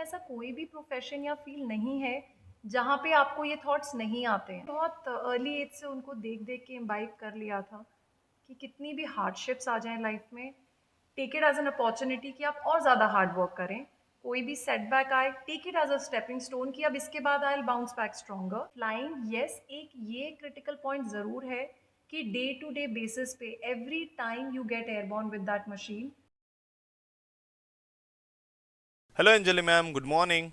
में ऐसा कोई भी प्रोफेशन या फील्ड नहीं है जहाँ पे आपको ये थॉट्स नहीं आते हैं। बहुत अर्ली एज से उनको देख देख के इम्बाइब कर लिया था कि कितनी भी हार्डशिप्स आ जाएं लाइफ में, take it as an opportunity कि आप और ज़्यादा हार्ड वर्क करें। कोई भी सेटबैक आए, take it as a stepping stone कि अब इसके बाद I will bounce back stronger. Flying, yes, एक ये क्रिटिकल पॉइंट ज़रूर है कि डे टू डे बेसिस पे every time you get airborne with that machine. Hello Anjali ma'am, good morning.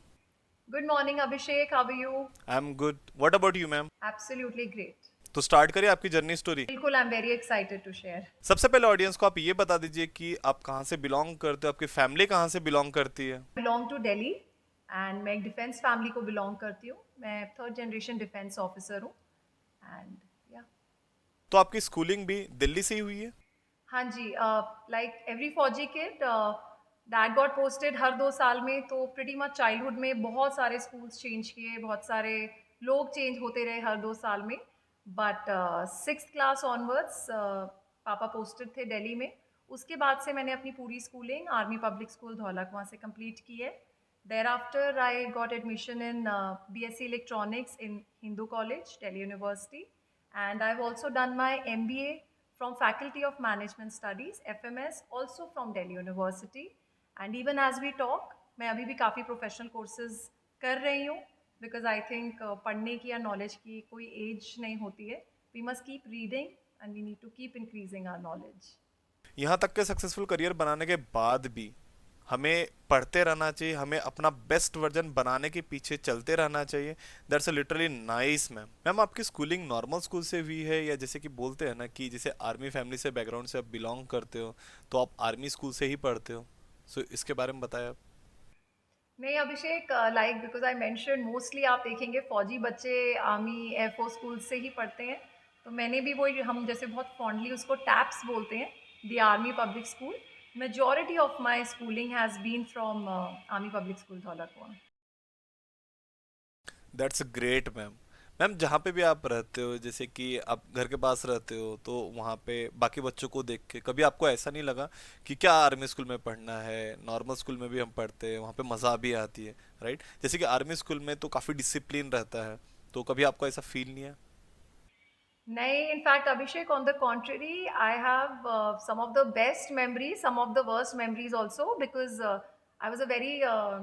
Good morning Abhishek, how are you? I'm good. What about you ma'am? Absolutely great. तो start करिए आपकी journey story. बिल्कुल, I am very excited to share. सबसे पहले audience को आप ये बता दीजिए कि आप कहाँ से बिलोंग करते हो, आपकी फैमिली कहाँ से बिलोंग करती है। बिलोंग टू दिल्ली एंड मैं एक डिफेंस फैमिली को बिलोंग करती हूँ। मैं थर्ड जनरेशन डिफेंस ऑफिसर हूँ एंड या। तो आपकी स्कूलिंग भी दिल्ली से ही हुई है। हाँ जी, लाइक एवरी फौजी किड, डैड गॉट पोस्टेड हर 2 साल में, तो प्रिटी मच चाइल्डहुड में बहुत सारे स्कूल्स चेंज किए, बहुत सारे लोग चेंज होते रहे हर 2 साल में। बट सिक्स क्लास ऑनवर्ड्स पापा पोस्टेड थे दिल्ली में। उसके बाद से मैंने अपनी पूरी स्कूलिंग आर्मी पब्लिक स्कूल धौलक वहाँ से कंप्लीट की है। There after I got admission in BSc electronics in Hindu college, Delhi university, and I've also done my MBA from Faculty of Management Studies, FMS, also from Delhi University. And even as we talk, मैं अभी भी काफ़ी professional courses कर रही हूँ, because I think पढ़ने की या नॉलेज की कोई एज नहीं होती है। We must keep reading and we need to keep increasing our knowledge. यहाँ तक के सक्सेसफुल करियर बनाने के बाद भी हमें पढ़ते रहना चाहिए, हमें अपना बेस्ट वर्जन बनाने के पीछे चलते रहना चाहिए। That's a literally nice ma'am. Ma'am आपकी स्कूलिंग नॉर्मल स्कूल से हुई है या जैसे कि बोलते हैं ना कि जैसे आर्मी फैमिली से बैकग्राउंड से आप बिलोंग करते हो तो आप आर्मी स्कूल से ही पढ़ते हो। सो इसके बारे में बताया आप। नहीं Abhishek, like because I mention mostly आप देखेंगे फौजी बच्चे आर्मी एयरफोर्स स्कूल से ही पढ़ते हैं। तो मैंने भी वही, हम जैसे बहुत फॉन्डली उसको टैप्स बोलते हैं, the army public school. Majority of my schooling has been from army public school Dhaulakuan. That's great ma'am. Ma'am जहाँ पे भी आप रहते हो, जैसे कि आप घर के पास रहते हो, तो वहाँ पे बाकी बच्चों को देख के कभी आपको ऐसा नहीं लगा कि क्या आर्मी स्कूल में पढ़ना है, नॉर्मल स्कूल में भी हम पढ़ते हैं, वहाँ पे मज़ा भी आती है, राइट? जैसे कि आर्मी स्कूल में तो काफ़ी डिसिप्लिन रहता है, तो कभी आपको ऐसा फील नहीं है? नहीं, in fact, Abhishek, on the contrary, I have some of the best memories, some of the worst memories also, because I was a very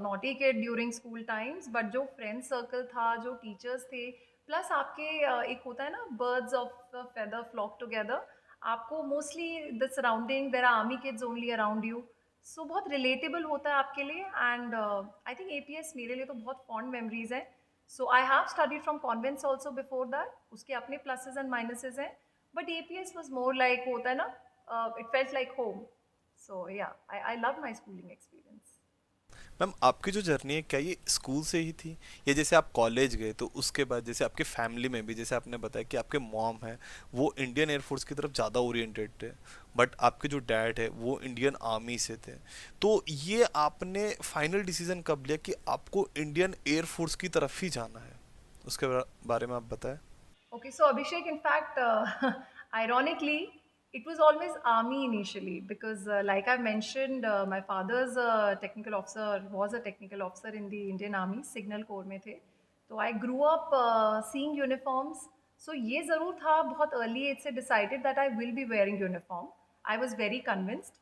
naughty kid during school times. But जो friend circle था, जो teachers थे, plus आपके एक होता है ना, birds of a feather flock together. आपको mostly the surrounding, there are army kids only around you. So बहुत relatable होता है आपके लिए, and I think APS मेरे लिए तो बहुत fond memories है। So I have studied from convents also before that. उसके अपने pluses and minuses हैं. But APS was more like होता है ना, it felt like home. So yeah, I love my schooling experience. Ma'am आपकी जो journey है क्या ये स्कूल से ही थी, या जैसे आप कॉलेज गए तो उसके बाद जैसे आपके फैमिली में भी, जैसे आपने बताया कि आपके मॉम है वो इंडियन एयरफोर्स की तरफ ज़्यादा ओरिएंटेड थे, बट आपके जो डैड है वो इंडियन आर्मी से थे, तो ये आपने फाइनल डिसीजन कब लिया कि आपको इंडियन एयरफोर्स की तरफ ही जाना है? उसके बारे में आप बताएं। Okay, so Abhishek, in fact, ironically, it was always army initially because, like I mentioned, my father's a technical officer, was a technical officer in the Indian Army, Signal Corps में थे. तो I grew up seeing uniforms. So ये ज़रूर था, बहुत early age से decided that I will be wearing uniform. I was very convinced.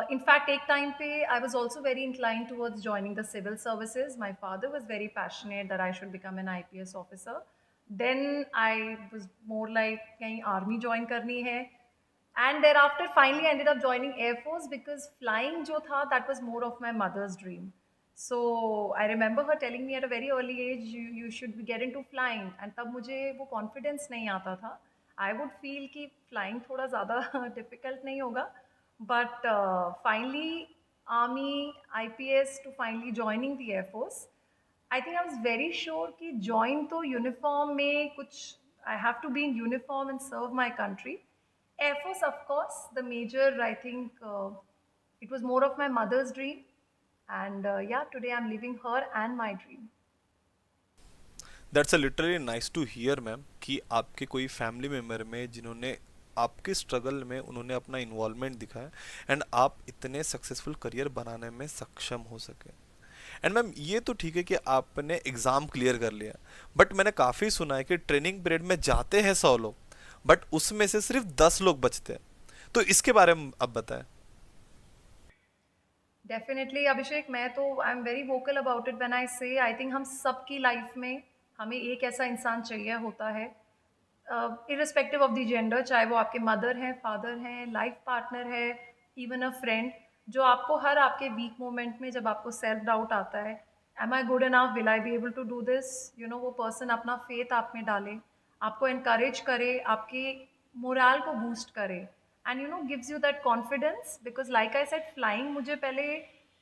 In fact, एक time पे I was also very inclined towards joining the civil services. My father was very passionate that I should become an IPS officer. Then I was more like कहीं army join करनी है, and thereafter finally I ended up joining Air Force because flying जो था that was more of my mother's dream. So I remember her telling me at a very early age, you should get into flying, and तब मुझे वो confidence नहीं आता था. I would feel कि flying थोड़ा ज़्यादा difficult नहीं होगा, but finally army, IPS to finally joining the Air Force. I think I was very sure कि join तो uniform में कुछ, I have to be in uniform and serve my country. Air Force, of course, the major, I think it was more of my mother's dream. And yeah, today I'm living her and my dream. That's a literally nice to hear ma'am कि आपके कोई family member में जिन्होंने आपके struggle में उन्होंने अपना involvement दिखाया एंड आप इतने सक्सेसफुल करियर बनाने में सक्षम हो सके। एंड मैम ये तो ठीक है कि आपने एग्ज़ाम क्लियर कर लिया, बट मैंने काफ़ी सुना है कि ट्रेनिंग पीरियड में जाते हैं 100 लोग, बट उसमें से सिर्फ 10 लोग बचते हैं। तो इसके बारे में आप बताएं। डेफिनेटली अभिषेक, मैं तो आई am very vocal about it when I से आई थिंक हम सबकी लाइफ में हमें एक ऐसा इंसान चाहिए होता है, इरिस्पेक्टिव ऑफ द जेंडर, चाहे वो आपके मदर हैं, फादर हैं, लाइफ पार्टनर है, इवन अ फ्रेंड, जो आपको हर आपके वीक मोमेंट में जब आपको सेल्फ डाउट आता है, am I good enough, will I be able to do this, you know, वो पर्सन अपना फेथ आप में डाले, आपको इनकरेज करे, आपके मोराल को बूस्ट करे, and you know gives you that confidence, because like I said flying मुझे पहले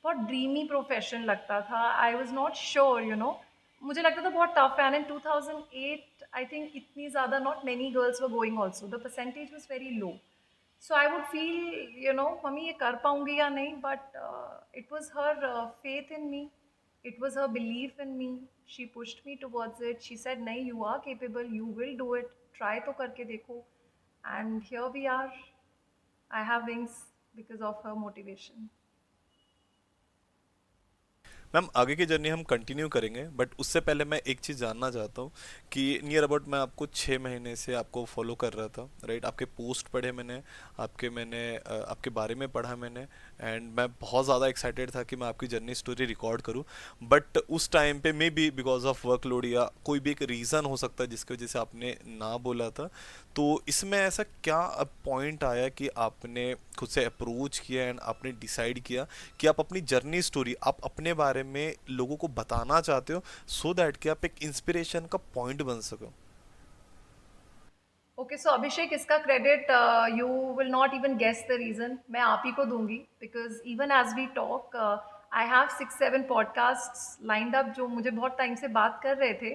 बहुत ड्रीमी प्रोफेशन लगता था, I was not sure, you know, मुझे लगता था बहुत टफ है, एंड इन 2008 आई थिंक इतनी ज़्यादा not many girls were going also, the percentage was very low, so I would feel, you know, mummy ये कर पाऊंगी या नहीं, but it was her faith in me, it was her belief in me, she pushed me towards it, she said नहीं, you are capable, you will do it, try तो करके देखो, and here we are, I have wings because of her motivation. Ma'am आगे की journey हम continue करेंगे, but उससे पहले मैं एक चीज़ जानना चाहता हूँ कि नियर अबाउट मैं आपको 6 महीने से आपको फॉलो कर रहा था, राइट? आपके पोस्ट पढ़े मैंने, आपके बारे में पढ़ा मैंने, एंड मैं बहुत ज़्यादा एक्साइटेड था कि मैं आपकी जर्नी स्टोरी रिकॉर्ड करूँ, बट उस टाइम पे may be because of workload या कोई भी एक रीज़न हो सकता है जिसकी वजह से आपने ना बोला था। तो इसमें ऐसा क्या पॉइंट आया कि आपने खुद से अप्रोच किया एंड आपने डिसाइड किया कि आप अपनी जर्नी स्टोरी, आप अपने बारे में लोगों को बताना चाहते हो, सो दैट कि आप एक इंस्पिरेशन का पॉइंट बन सको? ओके, सो अभिषेक, इसका credit you will not even guess the reason, मैं आप ही को दूंगी, because even as we talk I have 6-7 podcast lined up जो मुझे बहुत टाइम से बात कर रहे थे,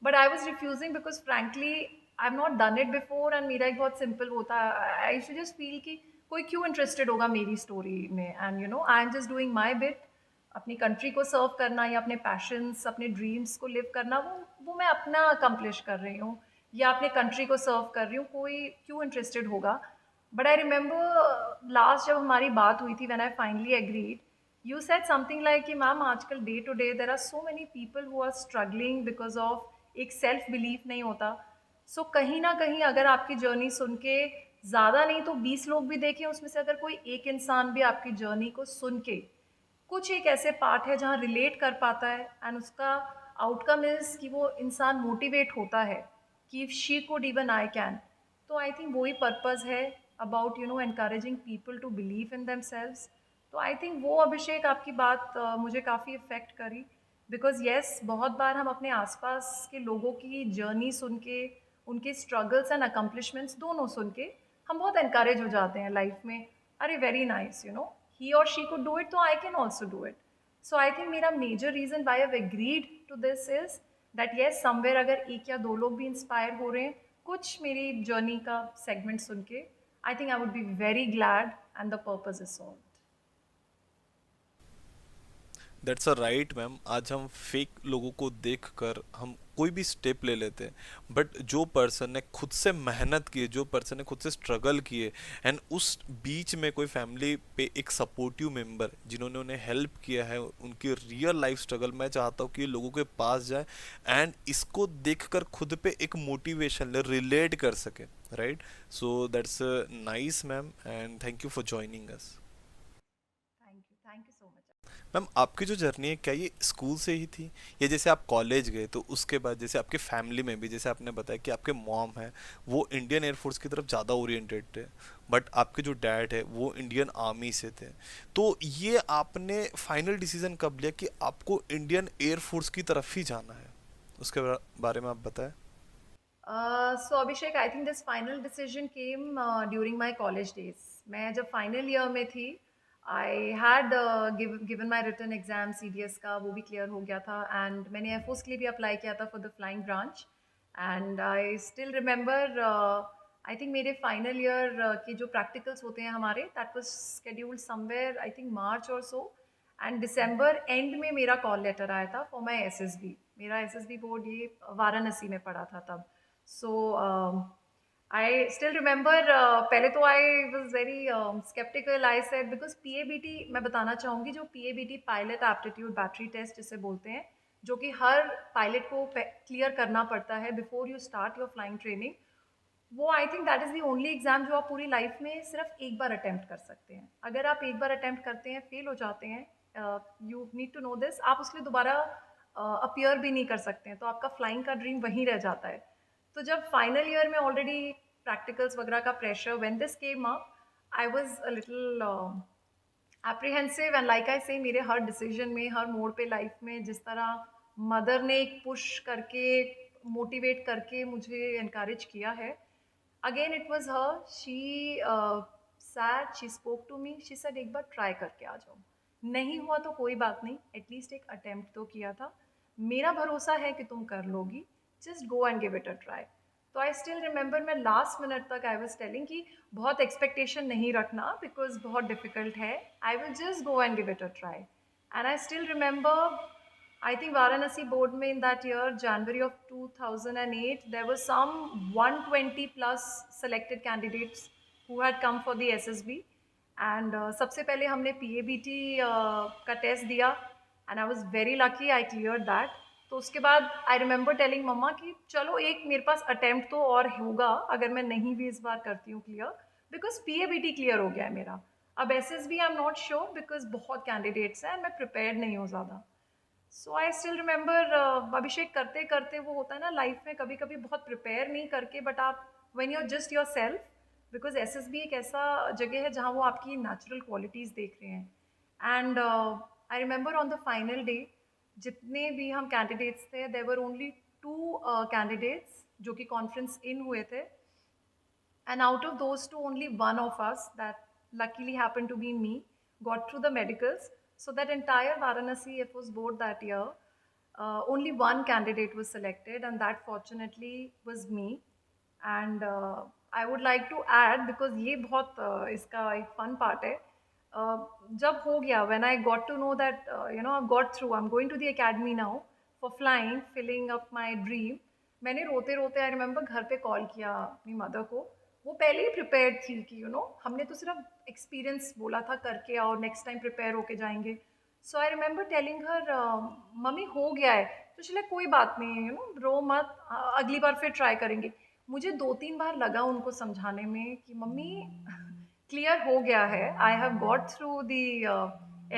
but I was refusing because frankly I am not done it before, and मेरा एक बहुत सिंपल होता है, आई शुड जस्ट फील कि कोई क्यों इंटरेस्टेड होगा मेरी स्टोरी में, and you know I am just doing my bit, अपनी कंट्री को सर्व करना या अपने पैशंस, अपने ड्रीम्स को लिव करना, वो मैं अपना अकम्प्लिश कर रही हूँ, या अपने कंट्री को सर्व कर रही हूँ, कोई क्यों इंटरेस्टेड होगा. बट आई रिमेंबर लास्ट जब हमारी बात हुई थी, when I finally agreed, you said something like कि मैम आजकल day to day there are so many people who are struggling because of एक सेल्फ बिलीफ नहीं होता. सो कहीं ना कहीं अगर आपकी जर्नी सुन के ज़्यादा नहीं तो 20 लोग भी देखें, उसमें से अगर कोई एक इंसान भी आपकी जर्नी को सुन के कुछ एक ऐसे पार्ट है जहाँ रिलेट कर पाता है, एंड उसका आउटकम इज़ कि वो इंसान मोटिवेट होता है कि if she could even I can, तो आई थिंक वही पर्पज़ है about, you know, encouraging people to believe in themselves. तो आई थिंक वो अभिषेक आपकी बात मुझे काफ़ी इफ़ेक्ट करी, बिकॉज येस, बहुत बार हम अपने आसपास के लोगों की जर्नी सुन के, उनके स्ट्रगल्स एंड अकम्पलिशमेंट्स दोनों सुन के हम बहुत एनकरेज हो जाते हैं लाइफ में, अरे very nice, you know, he or she could do it, so I can also do it. So I think मेरा major reason why I've agreed to this is that yes, somewhere अगर एक या दो लोग भी inspire हो रहे हैं कुछ मेरी जर्नी का सेगमेंट सुन के, I think I would be very glad and the purpose is solved. That's a right ma'am. आज हम फेक लोगों को देखकर हम कोई भी स्टेप ले लेते हैं, बट जो पर्सन ने खुद से मेहनत की है, जो पर्सन ने खुद से स्ट्रगल किए, एंड उस बीच में कोई फैमिली पे एक सपोर्टिव मेंबर जिन्होंने उन्हें हेल्प किया है उनकी रियल लाइफ स्ट्रगल, मैं चाहता हूँ कि ये लोगों के पास जाए एंड इसको देखकर खुद पे एक मोटिवेशन ले, रिलेट कर सके, right? So that's nice ma'am, and thank you for joining us. Thank you so much. Ma'am आपकी जो जर्नी है, क्या ये स्कूल से ही थी, या जैसे आप कॉलेज गए तो उसके बाद जैसे आपके फैमिली में भी, जैसे आपने बताया कि आपके मॉम है वो इंडियन एयरफोर्स की तरफ ज़्यादा ओरिएंटेड थे, बट आपके जो डैड है वो इंडियन आर्मी से थे, तो ये आपने फाइनल डिसीजन कब लिया कि आपको इंडियन एयरफोर्स की तरफ ही जाना है? उसके बारे में आप बताएं। So Abhishek, I think this final decision came during my college days. मैं जब फाइनल ईयर में थी, I had given my written exam CDS का, वो भी क्लियर हो गया था, एंड मैंने एयरफोर्स के लिए भी अप्लाई किया था for the flying branch, and I still remember, I think मेरे फाइनल ईयर के जो प्रैक्टिकल्स होते हैं हमारे, that was scheduled somewhere I think March और सो, एंड दिसंबर एंड में मेरा कॉल लेटर आया था फॉर माई SSB. मेरा SSB बोर्ड ये वाराणसी में पड़ा था तब. So I still remember पहले तो I was very skeptical. I said because PABT मैं बताना चाहूँगी जो PABT pilot aptitude battery test जिसे बोलते हैं जो कि हर पायलट को क्लियर करना पड़ता है before you start your flying training वो I think that is the only exam जो आप पूरी लाइफ में सिर्फ एक बार अटेम्प्ट कर सकते हैं अगर आप एक बार अटेम्प्ट करते हैं फेल हो जाते हैं you need to know this आप उसके लिए दोबारा अपीयर भी नहीं कर सकते हैं तो आपका फ्लाइंग का ड्रीम वहीं रह जाता है तो जब फाइनल ईयर में ऑलरेडी प्रैक्टिकल्स वगैरह का pressure when this came up I was a little apprehensive and like I से मेरे हर डिसीजन में हर मोड़ पे लाइफ में जिस तरह मदर ने एक पुश करके मोटिवेट करके मुझे इनकरेज किया है again it was her she said she spoke to me she said एक बार ट्राई करके आ जाओ नहीं हुआ तो कोई बात नहीं एटलीस्ट एक अटेम्प्ट तो किया था मेरा भरोसा है कि तुम कर लोगी just go and give it a try तो आई स्टिल रिमेंबर मैं लास्ट मिनट तक आई वाज टेलिंग कि बहुत एक्सपेक्टेशन नहीं रखना बिकॉज बहुत डिफिकल्ट है I will just go and give it a try and I still remember I think Varanasi board में in that year, January of 2008, there were some 120 plus selected candidates who had come for the SSB. And सबसे पहले हमने PABT का test दिया and I was very lucky I cleared that. तो उसके बाद I remember telling मम्मा कि चलो एक मेरे पास attempt तो और होगा अगर मैं नहीं भी इस बार करती हूँ clear because PABT clear हो गया है मेरा अब SSB I'm not sure because बहुत candidates हैं and मैं prepared नहीं हूँ ज़्यादा सो आई स्टिल रिमेंबर अभिषेक करते करते वो होता है ना लाइफ में कभी कभी बहुत प्रिपेयर नहीं करके बट आप when you are just yourself because SSB एक ऐसा जगह है जहाँ वो आपकी नेचुरल क्वालिटीज़ देख रहे हैं and I remember on the final day जितने भी हम कैंडिडेट्स थे देयर वर ओनली 2 कैंडिडेट्स जो कि कॉन्फ्रेंस इन हुए थे and out of those two only one of us that luckily happened to be me got through the medicals so that entire Varanasi FO's board that year only one candidate was selected and that fortunately was me and I would like to add because ये बहुत इसका एक fun part है जब हो गया when I got to know that I've got through I'm going to the academy now for flying filling up my dream मैंने रोते रोते आई रिमेंबर घर पे कॉल किया अपनी मदर को वो पहले ही प्रिपेयर्ड थी कि हमने तो सिर्फ एक्सपीरियंस बोला था करके आओ नेक्स्ट टाइम प्रिपेयर होके जाएंगे so I remember telling her mummy हो गया है तो चले कोई बात नहीं रो मत अगली बार फिर ट्राई करेंगे मुझे 2-3 बार लगा उनको समझाने में कि मम्मी क्लियर हो गया है I have got through the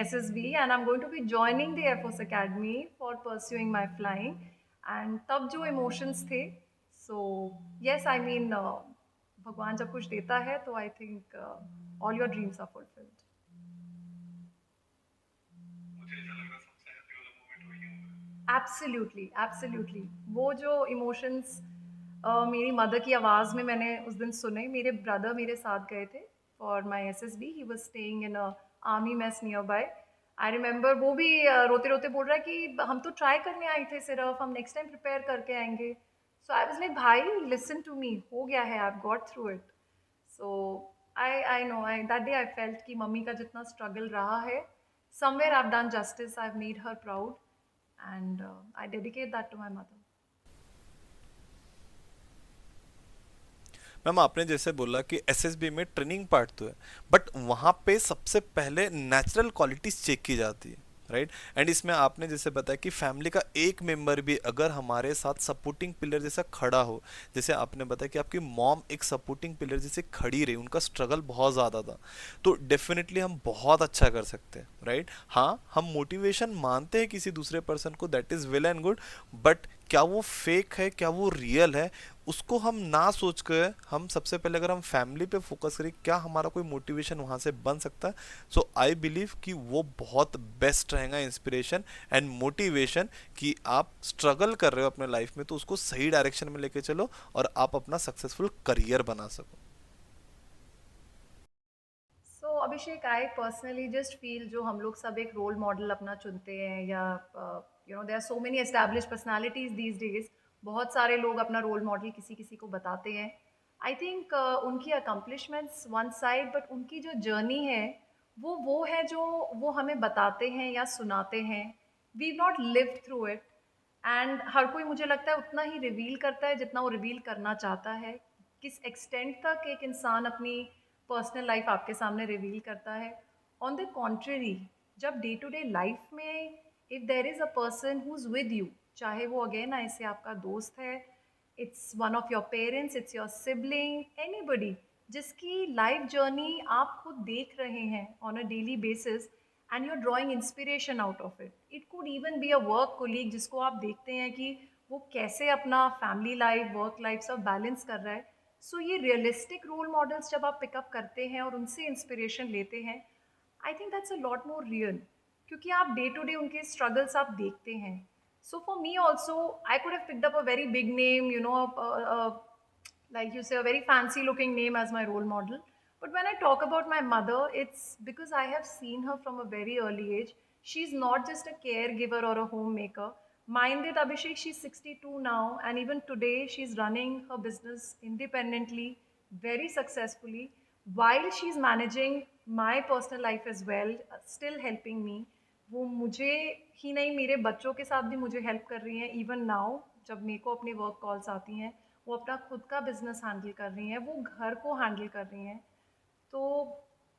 SSB and I am going to be joining the air force academy for pursuing my flying and तब जो इमोशंस थे सो यस आई मीन भगवान जब कुछ देता है तो I think all your dreams are fulfilled absolutely absolutely वो जो इमोशंस मेरी मदर की आवाज़ में मैंने उस दिन सुने मेरे ब्रदर मेरे साथ गए थे for my SSB he was staying in a army mess near by I remember वो भी रोते रोते बोल रहा है कि हम तो ट्राई करने आए थे सिर्फ हम नेक्स्ट टाइम प्रिपेयर करके आएंगे सो आई वाज लाइक भाई लिसन टू मी हो गया है I have got through it so I know I that day I felt कि मम्मी का जितना स्ट्रगल रहा है somewhere I have done justice I have made her proud and I dedicate that to my mother. Ma'am आपने जैसे बोला कि SSB में ट्रेनिंग पार्ट तो है बट वहाँ पे सबसे पहले नेचुरल क्वालिटीज चेक की जाती है राइट एंड इसमें आपने जैसे बताया कि फैमिली का एक मेंबर भी अगर हमारे साथ सपोर्टिंग पिलर जैसा खड़ा हो जैसे आपने बताया कि आपकी मॉम एक सपोर्टिंग पिलर जैसे खड़ी रही उनका स्ट्रगल बहुत ज़्यादा था तो डेफिनेटली हम बहुत अच्छा कर सकते हैं राइट हाँ हम मोटिवेशन मानते हैं किसी दूसरे पर्सन को that is well and good but क्या वो फेक है क्या वो रियल है उसको हम ना सोच कर हम सबसे पहले अगर हम फैमिली पे फोकस करें क्या हमारा कोई मोटिवेशन वहाँ से बन सकता है सो आई बिलीव कि वो बहुत बेस्ट रहेगा इंस्पिरेशन एंड मोटिवेशन कि आप स्ट्रगल कर रहे हो अपने लाइफ में तो उसको सही डायरेक्शन में लेके चलो और आप अपना सक्सेसफुल करियर बना सको सो Abhishek I personally just feel जो हम लोग सब एक रोल मॉडल अपना चुनते हैं या there are so many established personalities these days बहुत सारे लोग अपना रोल मॉडल किसी किसी को बताते हैं आई थिंक उनकी अकम्पलिशमेंट्स वन साइड बट उनकी जो जर्नी है वो है जो वो हमें बताते हैं या सुनाते हैं we not live through it and हर कोई मुझे लगता है उतना ही रिवील करता है जितना वो रिवील करना चाहता है किस एक्सटेंट तक एक इंसान अपनी पर्सनल लाइफ आपके सामने रिवील करता है. ऑन द कॉन्ट्ररी, जब डे टू डे लाइफ में if there is a person who is with you, चाहे वो अगेन ऐसे आपका दोस्त है, it's one of your parents, it's your sibling, anybody जिसकी लाइफ जर्नी आप खुद देख रहे हैं on a daily basis and you are drawing inspiration out of it. It could even be a work colleague जिसको आप देखते हैं कि वो कैसे अपना फैमिली लाइफ वर्क लाइफ सब बैलेंस कर रहा है. सो ये रियलिस्टिक रोल मॉडल्स जब आप पिकअप करते हैं और उनसे इंस्पिरेशन लेते हैं, I think that's a lot more real, क्योंकि आप डे टू डे उनके स्ट्रगल्स आप देखते हैं. So for me also, I could have picked up a very big name, you know, like you say, a very fancy looking name as my role model. But when I talk about my mother, it's because I have seen her from a very early age. She's not just a caregiver or a homemaker. Mind it, Abhishek, she's 62 now, and even today she's running her business independently, very successfully, while she's managing my personal life as well, still helping me. वो मुझे ही नहीं, मेरे बच्चों के साथ भी मुझे help कर रही हैं. इवन नाउ जब मेरे को अपनी वर्क कॉल्स आती हैं, वो अपना खुद का बिजनेस हैंडल कर रही हैं, वो घर को हैंडल कर रही हैं. तो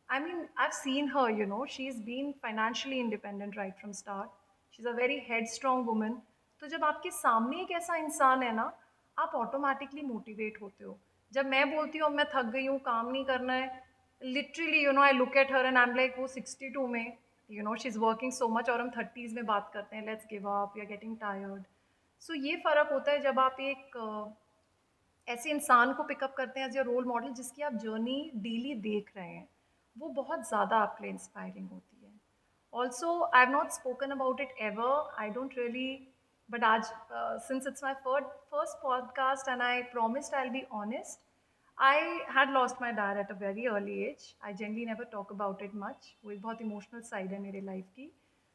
I mean I seen her, you know, she is been financially independent right from start. She is a very head strong woman. तो जब आपके सामने एक ऐसा इंसान है ना, आप ऑटोमेटिकली मोटिवेट होते हो. जब मैं बोलती हूँ अब मैं थक गई हूँ, काम नहीं करना है, literally you know I look at her and I am like, वो 62 में, you know, she is working so much, और हम 30s में बात करते हैं let's give up, we are getting tired. So ये फ़र्क होता है जब आप एक ऐसे इंसान को पिकअप करते हैं एज योर रोल मॉडल जिसकी आप जर्नी डेली देख रहे हैं. वो बहुत ज़्यादा आपके लिए इंस्पायरिंग होती है. Also I have not spoken about it ever, I don't really, but आज since it's my first podcast and I promised I'll be honest. I had lost my dad at a very early age. I generally never talk about it much. वो एक बहुत emotional side है मेरे life की.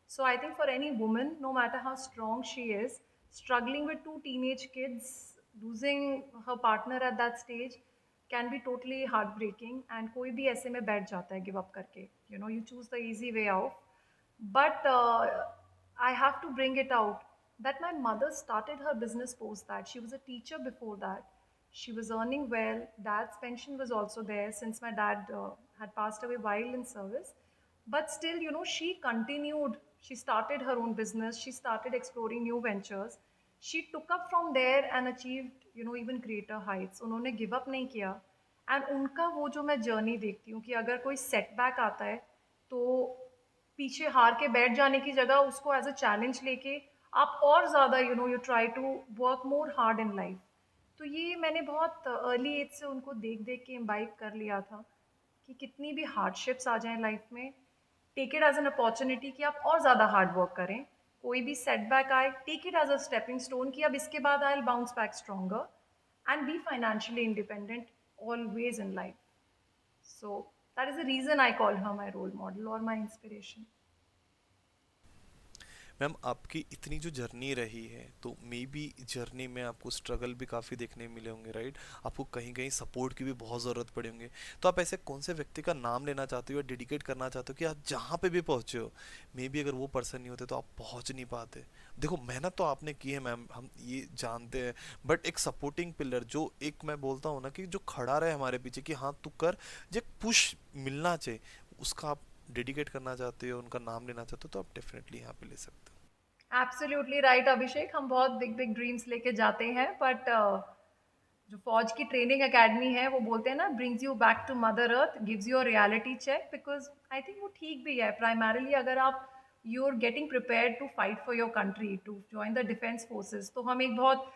So I think for any woman, no matter how strong she is, struggling with two teenage kids, losing her partner at that stage can be totally heartbreaking. And कोई भी ऐसे में बैठ जाता है give up करके. You know, you choose the easy way out. But I have to bring it out that my mother started her business post that. She was a teacher before that. She was earning well. Dad's pension was also there since my dad had passed away while in service. But still, you know, she continued. She started her own business. She started exploring new ventures. She took up from there and achieved, you know, even greater heights. उन्होंने give up नहीं किया. And उनका वो जो मैं journey देखती हूँ कि अगर कोई setback आता है, तो पीछे हार के बैठ जाने की जगह उसको एज अ चैलेंज लेके आप और ज़्यादा, you know, you try to work more hard in life. तो ये मैंने बहुत अर्ली एज से उनको देख देख के इम्बाइब कर लिया था कि कितनी भी हार्डशिप्स आ जाएं लाइफ में, take it as an opportunity कि आप और ज़्यादा हार्ड वर्क करें. कोई भी सेटबैक आए, take it as a stepping stone कि अब इसके बाद I will bounce back stronger and be financially independent always in life. So that is the reason I call her my role model और my inspiration. Ma'am आपकी इतनी जो journey रही है तो मे बी जर्नी में आपको स्ट्रगल भी काफ़ी देखने मिले होंगे, राइट? आपको कहीं कहीं सपोर्ट की भी बहुत ज़रूरत पड़ी होंगे. तो आप ऐसे कौन से व्यक्ति का नाम लेना चाहते हो या डेडिकेट करना चाहते हो कि आप जहाँ पे भी पहुँचे हो, मे बी अगर वो पर्सन नहीं होते तो आप पहुँच नहीं पाते? देखो मेहनत तो आपने की है मैम, हम ये जानते हैं, बट एक सपोर्टिंग पिलर जो एक मैं बोलता हूँ ना कि जो खड़ा रहे हमारे पीछे कि हाँ तू कर, जो पुश मिलना चाहिए, उसका आप डेडिकेट करना चाहते हो, उनका नाम लेना चाहते हो, तो आप डेफिनेटली यहाँ पे ले सकते हो. एब्सोल्युटली राइट अभिषेक, हम बहुत बिग बिग ड्रीम्स लेके जाते हैं, बट जो फौज की ट्रेनिंग एकेडमी है वो बोलते हैं ना, brings you back to mother earth, gives you a reality check. Because I think वो ठीक भी है. प्राइमरली अगर आप you are getting prepare to fight for your country, to join the defence forces, तो हम एक बहुत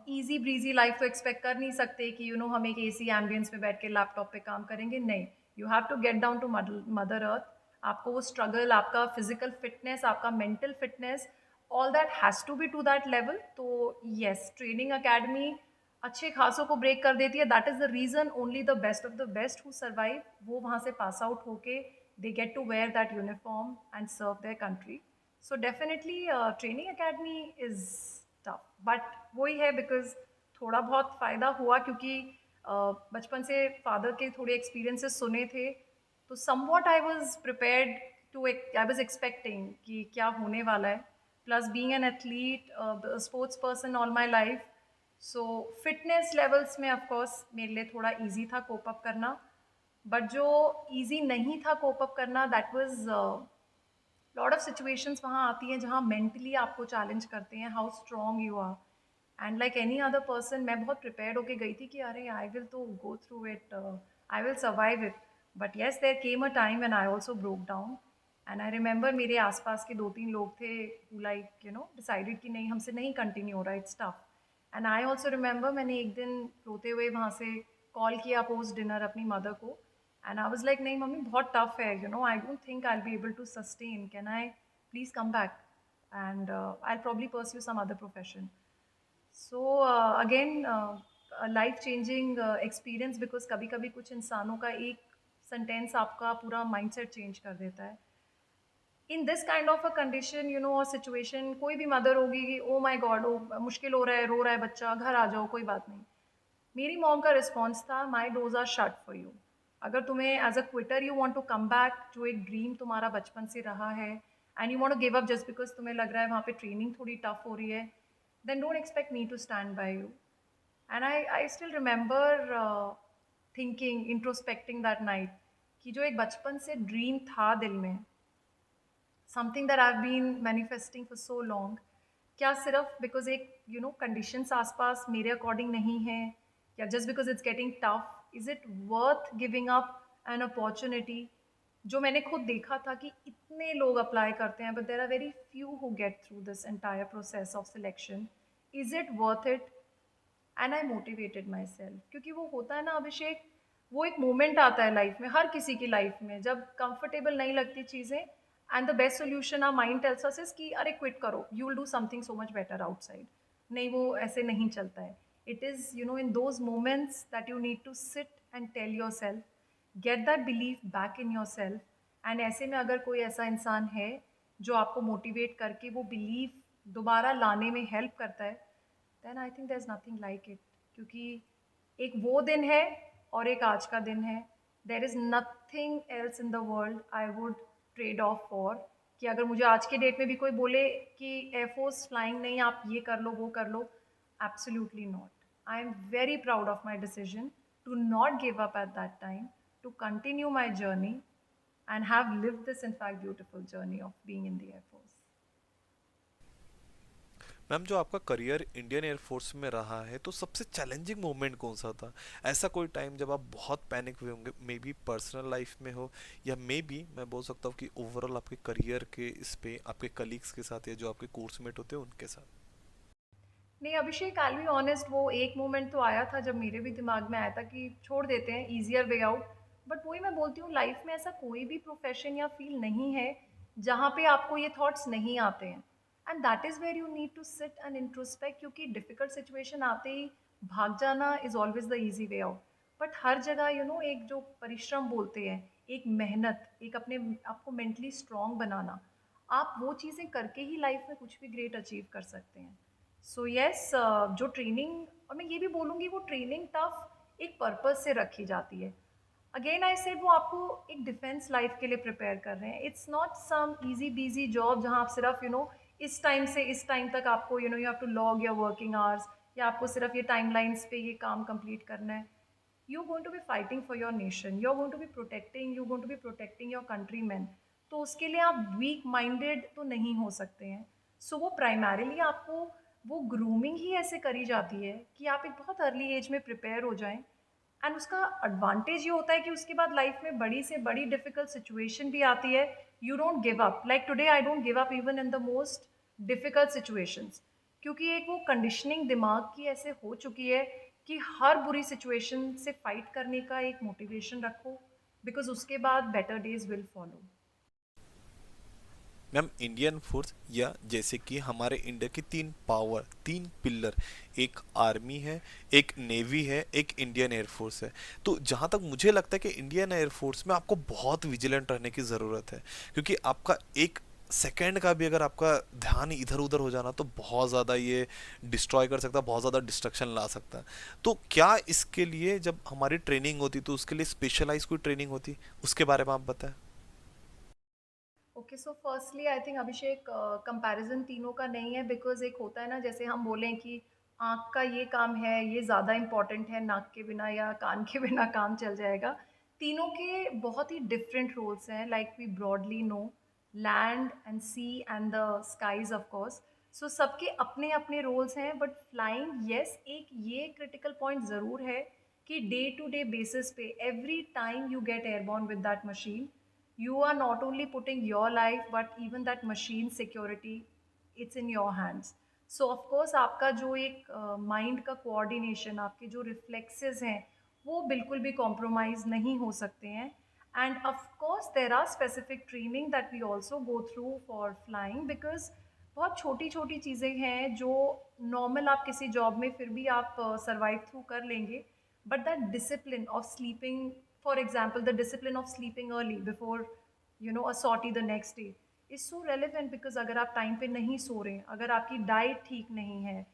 ईजी ब्रीजी लाइफ तो एक्सपेक्ट कर नहीं सकते कि यू नो हम एक एसी एम्बियंस में बैठ के लैपटॉप पे काम करेंगे. नहीं, you have to get down to mother earth. आपको वो स्ट्रगल, आपका फिजिकल फिटनेस, आपका mental fitness, all that has to be to that level. तो येस, ट्रेनिंग अकेडमी अच्छे खासों को ब्रेक कर देती है. That is the reason only the best of the best who survive, वो वहाँ से पास आउट होके they get to wear that uniform and serve their country. So definitely training academy is tough, but वही है, because थोड़ा बहुत फ़ायदा हुआ क्योंकि बचपन से फादर के थोड़े एक्सपीरियंसेस सुने थे. तो somewhat I was prepared to, I was expecting कि क्या होने वाला है. Plus, being an athlete, a sports person all my life, so fitness levels में ऑफ कोर्स मेरे लिए थोड़ा इजी था कोप अप करना, बट जो इजी नहीं था कोप अप करना, that was lot of situations वहाँ आती हैं जहाँ मेंटली आपको चैलेंज करते हैं how strong you are. And like any other person मैं बहुत प्रिपेयर्ड होके गई थी कि अरे आई विल तो go through it, I will survive it. But yes there came a time when I also broke down. And I remember मेरे आसपास के 2-3 लोग थे लाइक डिसाइडेड कि नहीं, हमसे नहीं कंटिन्यू हो रहा, it's tough. And I also remember मैंने एक दिन रोते हुए वहाँ से कॉल किया पोस्ट डिनर अपनी मदर को। एंड आई वाज लाइक नहीं मम्मी बहुत टफ है, I don't think I will be able to sustain, can I please come back and I will probably pursue some other profession. So again life changing experience, because कभी कभी कुछ इंसानों का एक sentence आपका पूरा माइंडसेट चेंज कर देता है। In this kind of a condition और सिचुएशन, कोई भी मदर होगी कि ओ माई गॉड, ओ मुश्किल हो रहा है, रो रहा है बच्चा, घर आ जाओ, कोई बात नहीं। मेरी मॉम का रिस्पॉन्स था my doors are shut for you. अगर तुम्हें as a quitter you want to come back, जो एक ड्रीम तुम्हारा बचपन से रहा है, and you want to give up just because तुम्हें लग रहा है वहाँ पे ट्रेनिंग थोड़ी टफ हो रही है, then don't expect me to stand by you. And I still remember thinking, introspecting that night, कि जो एक बचपन से ड्रीम था दिल में, something that I have been manifesting for so long, क्या सिर्फ बिकॉज एक कंडीशंस आसपास मेरे अकॉर्डिंग नहीं है, या just because it's getting tough, is it worth giving up an opportunity जो मैंने खुद देखा था कि इतने लोग अप्लाई करते हैं but there are very few who get through this entire process of selection. Is it worth it? And I motivated my self, क्योंकि वो होता है ना अभिषेक, वो एक मोमेंट आता है लाइफ में, हर किसी की लाइफ में, जब कंफर्टेबल नहीं लगती चीज़ें, and the best solution our mind tells us is कि अरे क्विट करो, you will do something so much better outside. नहीं, वो ऐसे नहीं चलता है। It is in those moments that you need to sit and tell your self, get that belief back in your self. And ऐसे में अगर कोई ऐसा इंसान है जो आपको मोटिवेट करके वो बिलीफ दोबारा लाने में हेल्प करता है, then I think there is nothing like it. क्योंकि एक वो दिन है और एक आज का दिन है। There is nothing else in the world I would trade off for, कि अगर मुझे आज के डेट में भी कोई बोले कि एयरफोर्स फ्लाइंग नहीं, आप ये कर लो वो कर लो, absolutely not. I am very proud of my decision to not give up at that time, to continue my journey and have lived this in fact beautiful journey of being in the air force. Ma'am, जो आपका career Indian air force में रहा है, तो सबसे challenging moment कौन सा था? ऐसा कोई टाइम जब आप बहुत पैनिक हुए होंगे, मे बी पर्सनल लाइफ में हो, या मे बी मैं बोल सकता हूँ कि ओवरऑल आपके करियर के इस पे आपके कलीग्स के साथ या जो आपके कोर्समेट होते हैं उनके साथ? नहीं अभिषेक, आई बी ऑनेस्ट, वो एक मोमेंट तो आया था जब मेरे भी दिमाग में आया था कि छोड़ देते हैं, ईजियर वे आउट। बट वही मैं बोलती हूँ, लाइफ में ऐसा कोई भी प्रोफेशन या फील्ड नहीं है जहाँ पे आपको ये थॉट्स नहीं आते हैं। And that is where you need to sit and introspect, क्योंकि डिफिकल्ट सिचुएशन आते ही भाग जाना is always the easy way out. But हर जगह एक जो परिश्रम बोलते हैं, एक मेहनत, एक अपने आपको मेंटली स्ट्रांग बनाना, आप वो चीज़ें करके ही लाइफ में कुछ भी ग्रेट अचीव कर सकते हैं। सो येस, जो ट्रेनिंग, और मैं ये भी बोलूँगी वो ट्रेनिंग टफ एक पर्पज़ से रखी जाती है। अगेन आई सेड, वो आपको एक डिफेंस लाइफ के लिए प्रिपेयर कर रहे हैं। It's not some easy breezy job जहाँ आप सिर्फ इस टाइम से इस टाइम तक आपको you have to log your working hours, या आपको सिर्फ ये टाइमलाइंस पे ये काम कंप्लीट करना है। You going to be fighting for your nation, you are going to be protecting, you going to be protecting your country man. तो उसके लिए आप वीक माइंडेड तो नहीं हो सकते हैं। सो वो प्राइमरीली आपको वो ग्रूमिंग ही ऐसे करी जाती है कि आप एक बहुत अर्ली एज में प्रिपेयर हो जाएं। एंड उसका एडवांटेज ये होता है कि उसके बाद लाइफ में बड़ी से बड़ी डिफिकल्ट सिचुएशन भी आती है, you don't give up. Like today I don't give up even in the most difficult situations, क्योंकि एक वो कंडीशनिंग दिमाग की ऐसे हो चुकी है कि हर बुरी सिचुएशन से फाइट करने का एक मोटिवेशन रखो, बिकॉज उसके बाद better days will follow. Ma'am, Indian force, या जैसे कि हमारे इंडिया की तीन पावर, तीन पिलर, एक आर्मी है, एक नेवी है, एक इंडियन एयरफोर्स है। तो जहाँ तक मुझे लगता है कि इंडियन एयरफोर्स में आपको बहुत विजिलेंट रहने की ज़रूरत है, क्योंकि आपका एक सेकेंड का भी अगर आपका ध्यान इधर उधर हो जाना तो बहुत ज़्यादा ये डिस्ट्रॉय कर सकता है, बहुत ज़्यादा डिस्ट्रक्शन ला सकता है। तो क्या इसके लिए जब हमारी ट्रेनिंग होती तो उसके लिए स्पेशलाइज कोई ट्रेनिंग होती, उसके बारे में आप बताएं। Okay, so firstly I think Abhishek, comparison तीनों का नहीं है, बिकॉज एक होता है ना, जैसे हम बोलें कि आँख का ये काम है, ये ज़्यादा इम्पोर्टेंट है, नाक के बिना या कान के बिना काम चल जाएगा। तीनों के बहुत ही डिफरेंट रोल्स हैं, like we broadly know, land and sea and the skies of course. So सबके अपने-अपने रोल्स हैं, बट फ्लाइंग येस, एक ये क्रिटिकल पॉइंट ज़रूर है कि डे टू डे बेसिस पे every time you get airborne with that machine, you are not only putting your life but even that machine security, it's in your hands. So of course आपका जो एक mind का coordination, आपके जो reflexes हैं, वो बिल्कुल भी कॉम्प्रोमाइज़ नहीं हो सकते हैं। And of course there are specific training that we also go through for flying, because बहुत छोटी छोटी चीज़ें हैं जो नॉर्मल आप किसी जॉब में फिर भी आप सर्वाइव थ्रू कर लेंगे, but that discipline of sleeping, for example the discipline of sleeping early before a sortie the next day is so relevant, because अगर आप टाइम पे नहीं सो रहे हैं, अगर आपकी डाइट ठीक नहीं है,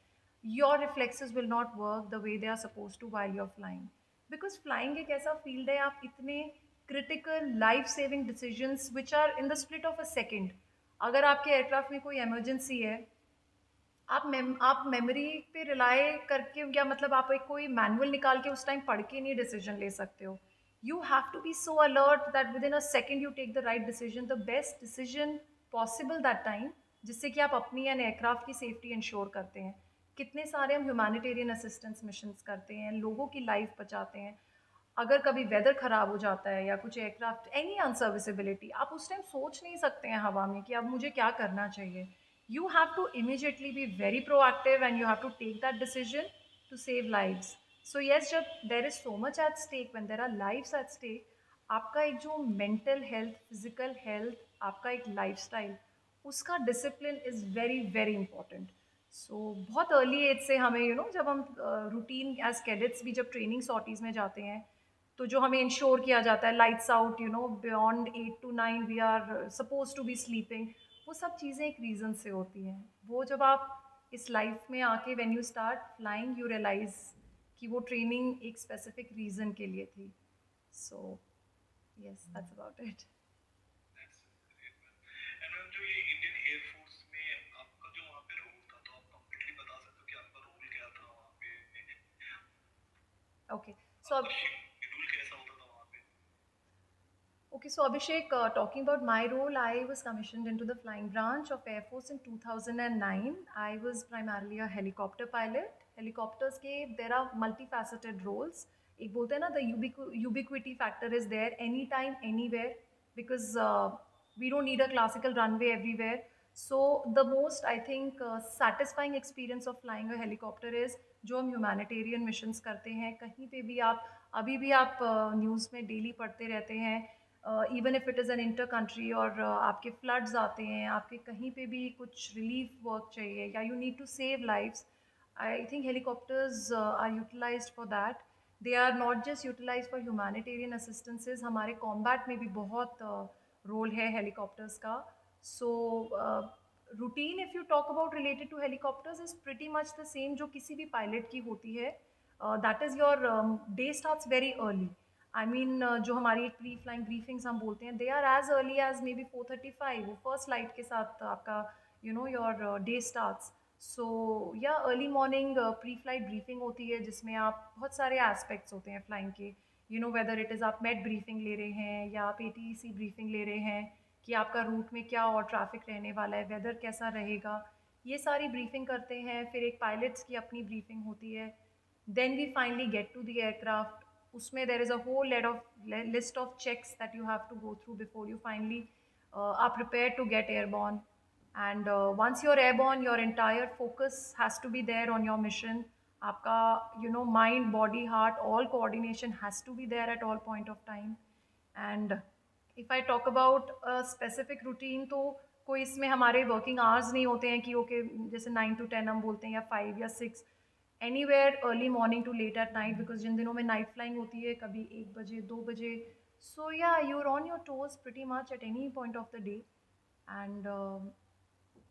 your reflexes will not work the way they are supposed to while you're flying, because flying एक ऐसा फील्ड है, आप इतने critical life saving decisions which are in the split of a second, अगर आपके एयरक्राफ्ट में कोई इमरजेंसी है, आप मेमोरी पे रिलाय करके, या मतलब आप एक कोई मैनुअल निकाल के उस टाइम पढ़ के नहीं डिसीजन ले सकते हो। You have to be so alert that within a second you take the right decision, the best decision possible that time, जिससे कि आप अपनी एंड एयरक्राफ्ट की सेफ्टी इंश्योर करते हैं। कितने सारे हम ह्यूमैनिटेरियन असिस्टेंस मिशंस करते हैं, लोगों की लाइफ बचाते हैं। अगर कभी वेदर ख़राब हो जाता है या कुछ एयरक्राफ्ट एनी अनसर्विसेबिलिटी, आप उस टाइम सोच नहीं सकते हैं हवा में कि अब मुझे क्या करना चाहिए। You have to immediately be very proactive and you have to take that decision to save lives. So yes, जब there is so much at stake, when there are lives at stake, आपका एक जो mental health, physical health, आपका एक lifestyle, उसका discipline is very very important. So बहुत early age से हमें जब हम routine as cadets भी जब training sorties में जाते हैं, तो जो हमें इंश्योर किया जाता है lights out, beyond 8 to 9 we are suppose to be sleeping, वो सब चीज़ें एक रीज़न से होती हैं। वो जब आप इस लाइफ में आके when you start flying you realise कि वो ट्रेनिंग एक स्पेसिफिक रीज़न के लिए थी। So yes, that's about it. That's great, ma'am. And ma'am जो ये इंडियन एयरफोर्स में आपका जो वहाँ पे रोल था, तो आप कंप्लीटली बता सकते हो कि आपका रोल क्या था वहाँ पे, ओके, सो आपका शेड्यूल कैसा होता था वहाँ पे? Okay, so Abhishek, talking about my role, I was commissioned into the flying branch of Air Force in 2009. I was primarily a helicopter pilot. Helicopters के there are multifaceted roles. एक बोलते हैं ना, the ubiquity factor is there anytime, anywhere, because we don't need a classical runway everywhere. So the most I think satisfying experience of flying a helicopter is जो हम humanitarian missions करते हैं, कहीं पे भी आप, अभी भी आप न्यूज़ में डेली पढ़ते रहते हैं, even if it is an inter country, और आपके फ्लड्स आते हैं, आपके कहीं पे भी कुछ रिलीफ वर्क चाहिए या you need to save lives, I think helicopters are utilized for that. They are not just utilized for humanitarian assistances, हमारे कॉम्बैट में भी बहुत रोल है हेलीकॉप्टर्स का। So routine if you talk about related to helicopters is pretty much the same जो किसी भी pilot की होती है। That is your day starts very early. I mean जो हमारी एक प्री फ्लाइंग ब्रीफिंग्स हम बोलते हैं, they are as early as maybe 4:35, वो फर्स्ट लाइट के साथ आपका your day starts. So yeah early morning pre flight briefing होती है, जिसमें आप बहुत सारे एस्पेक्ट्स होते हैं फ्लाइंग के, वेदर इट इज़ आप मेट ब्रीफिंग ले रहे हैं या आप ATEC ब्रीफिंग ले रहे हैं कि आपका रूट में क्या और ट्रैफिक रहने वाला है, वेदर कैसा रहेगा, ये सारी ब्रीफिंग करते हैं। फिर एक पायलट्स की अपनी ब्रीफिंग होती है। Then we finally get to the aircraft, उसमें there is a whole list of checks that you have to go through before you finally are prepared to get airborne. And once you're airborne, your entire focus has to be there on your mission. आपका mind, body, heart, all coordination has to be there at all point of time. And if I talk about a specific routine, तो कोई इसमें हमारे working hours नहीं होते हैं कि okay जैसे 9 to 10 हम बोलते हैं, या 5 या 6, anywhere early morning to late at night, because जिन दिनों में नाइट फ्लाइंग होती है कभी 1 बजे 2 बजे। सो या you are on your toes pretty much at any point of the day. And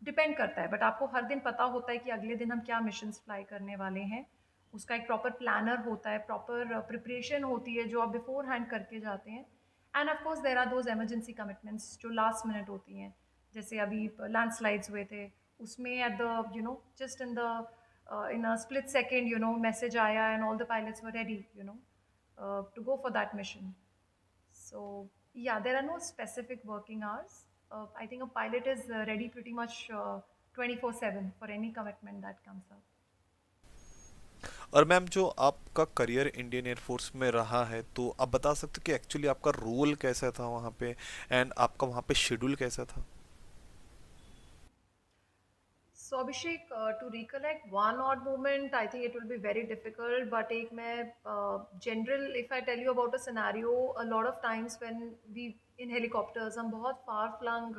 depend करता है, बट आपको हर दिन पता होता है कि अगले दिन हम क्या मिशंस फ्लाई करने वाले हैं। उसका एक प्रॉपर प्लानर होता है, प्रॉपर प्रिपरेशन होती है जो आप बिफोर हैंड करके जाते हैं। And of course there are those emergency commitments जो लास्ट मिनट होती हैं, जैसे अभी लैंडस्लाइड्स हुए थे, उसमें at the just in the in a split second, message aaya and all the pilots were ready, to go for that mission. So yeah, there are no specific working hours. I think a pilot is ready pretty much 24/7 for any commitment that comes up. और ma'am जो आपका career Indian air force में रहा है तो आप बता सकते हो कि एक्चुअली आपका रोल कैसा था वहाँ पे एंड आपका वहाँ पे शेड्यूल कैसा था? So Abhishek, to recollect one odd moment, I think it will be very difficult. But एक मैं general, if I tell you about a scenario, a lot of times when we in helicopters, हम बहुत far flung,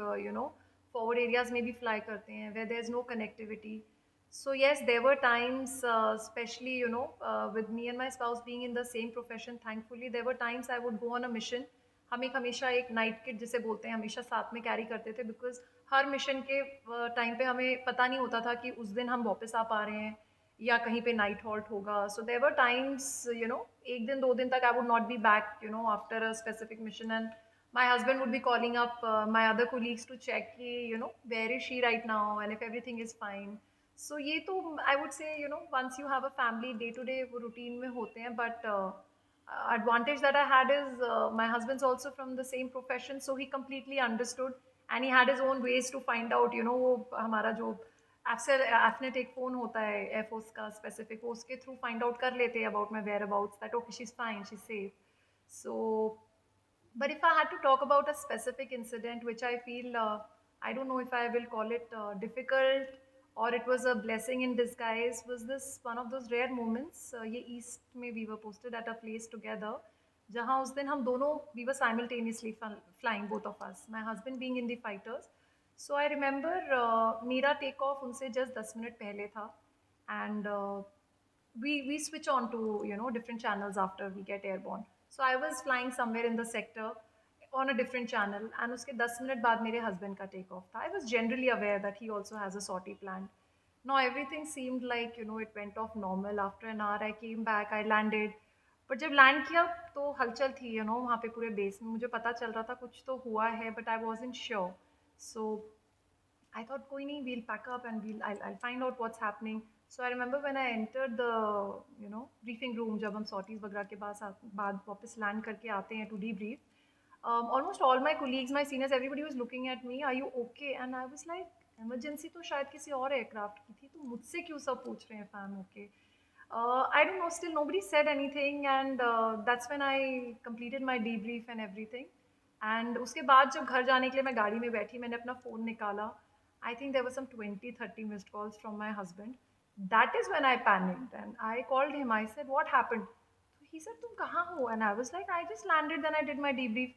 forward areas में भी fly करते हैं, where there's no connectivity. So yes, there were times, especially with me and my spouse being in the same profession. Thankfully, there were times I would go on a mission. हम एक हमेशा एक night kit जिसे बोलते हैं हमेशा साथ में कैरी करते थे बिकॉज हर मिशन के टाइम पे हमें पता नहीं होता था कि उस दिन हम वापस आ पा रहे हैं या कहीं पे नाइट हॉल्ट होगा. सो देयर वर टाइम्स एक दिन दो दिन तक I would not be back after a specific mission and my husband would be calling up my other colleagues to check कि where is she right now and if everything is fine. So ये तो I would say once you have a family day to day वो routine में होते हैं but advantage that I had is my husband's also from the same profession, so he completely understood and he had his own ways to find out, वो हमारा जो F net एक phone होता है एयरफोर्स का स्पेसिफिक वो उसके थ्रू फाइंड आउट कर लेते हैं about my whereabouts that okay she is fine she is safe. So but if I had to talk about a specific incident which I feel, I don't know if I will call it difficult or it was a blessing in disguise, was this one of those rare moments. ये East में we were posted at a place together, जहाँ उस दिन हम दोनों we were simultaneously flying both of us. My husband being in the fighters. So I remember मेरा take off उनसे just 10 minute पहले था and we switch on to different channels after we get airborne. So I was flying somewhere in the sector on a different channel and उसके 10 minute बाद मेरे husband का take off था. I was generally aware that he also has a sortie planned. Now everything seemed like it went off normal. After an hour I came back, I landed. But जब land किया तो हलचल थी वहाँ पे पूरे base में. मुझे पता चल रहा था कुछ तो हुआ है but I wasn't sure. So I thought कोई नहीं, we'll pack up and I'll find out what's happening. So I remember when I entered the briefing room जब हम sorties वगैरह के बाद वापस land करके आते हैं to debrief. Almost all my colleagues, my seniors, everybody was looking at me. Are you okay? And I was like, emergency तो शायद किसी और aircraft की थी, तो मुझसे क्यों सब पूछ रहे हैं if I'm okay? I don't know. Still nobody said anything, and that's when I completed my debrief and everything. And उसके बाद जब घर जाने के लिए मैं गाड़ी में बैठी मैंने अपना फ़ोन निकाला. I think there were some 20-30 missed calls from my husband. That is when I panicked and I called him. I said, "What happened?" So he said, "तुम कहाँ हो?" And I was like, "I just landed. Then I did my debrief."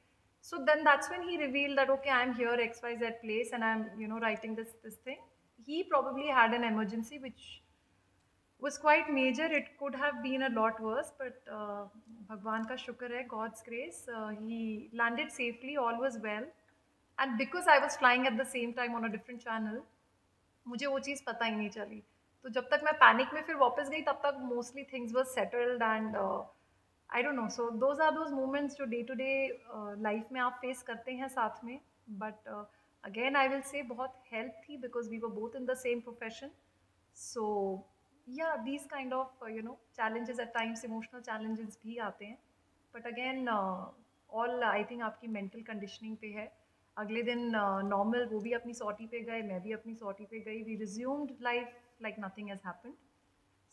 So then that's when he revealed that okay, I'm here XYZ place and I'm writing this thing. He probably had an emergency which was quite major. It could have been a lot worse, but Bhagwan ka shukar hai, God's grace. He landed safely, all was well. And because I was flying at the same time on a different channel, मुझे वो चीज़ पता ही नहीं चली. तो जब तक मैं panic में फिर वापस गई तब तक mostly things were settled and I don't know. So those are those moments जो डे टू डे लाइफ में आप फेस करते हैं साथ में. But again I will say बहुत हेल्प थी because we were both in the same profession. So yeah, these kind of challenges at times, emotional challenges भी आते हैं. But again all I think आपकी mental conditioning पे है. अगले दिन normal वो भी अपनी sortie पे गए, मैं भी अपनी sortie पे गई. We resumed life like nothing has happened.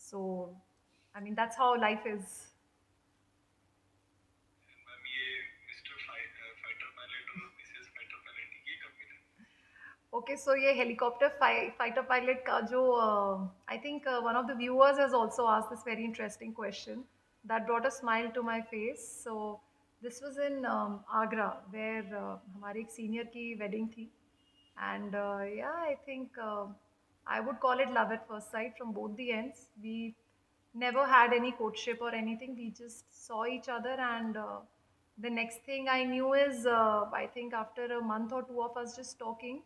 So I mean that's how life is. Ma'am ये मिस्टर फाइटर पायलट और मिसेस फाइटर पायलट ये कब मिले? Okay, so ये helicopter fighter pilot का जो I think one of the viewers has also asked this very interesting question that brought a smile to my face. So this was in Agra where हमारे एक senior की wedding थी and yeah, I think I would call it love at first sight from both the ends. We never had any courtship or anything. We just saw each other and the next thing I knew is I think after a month or two of us just talking,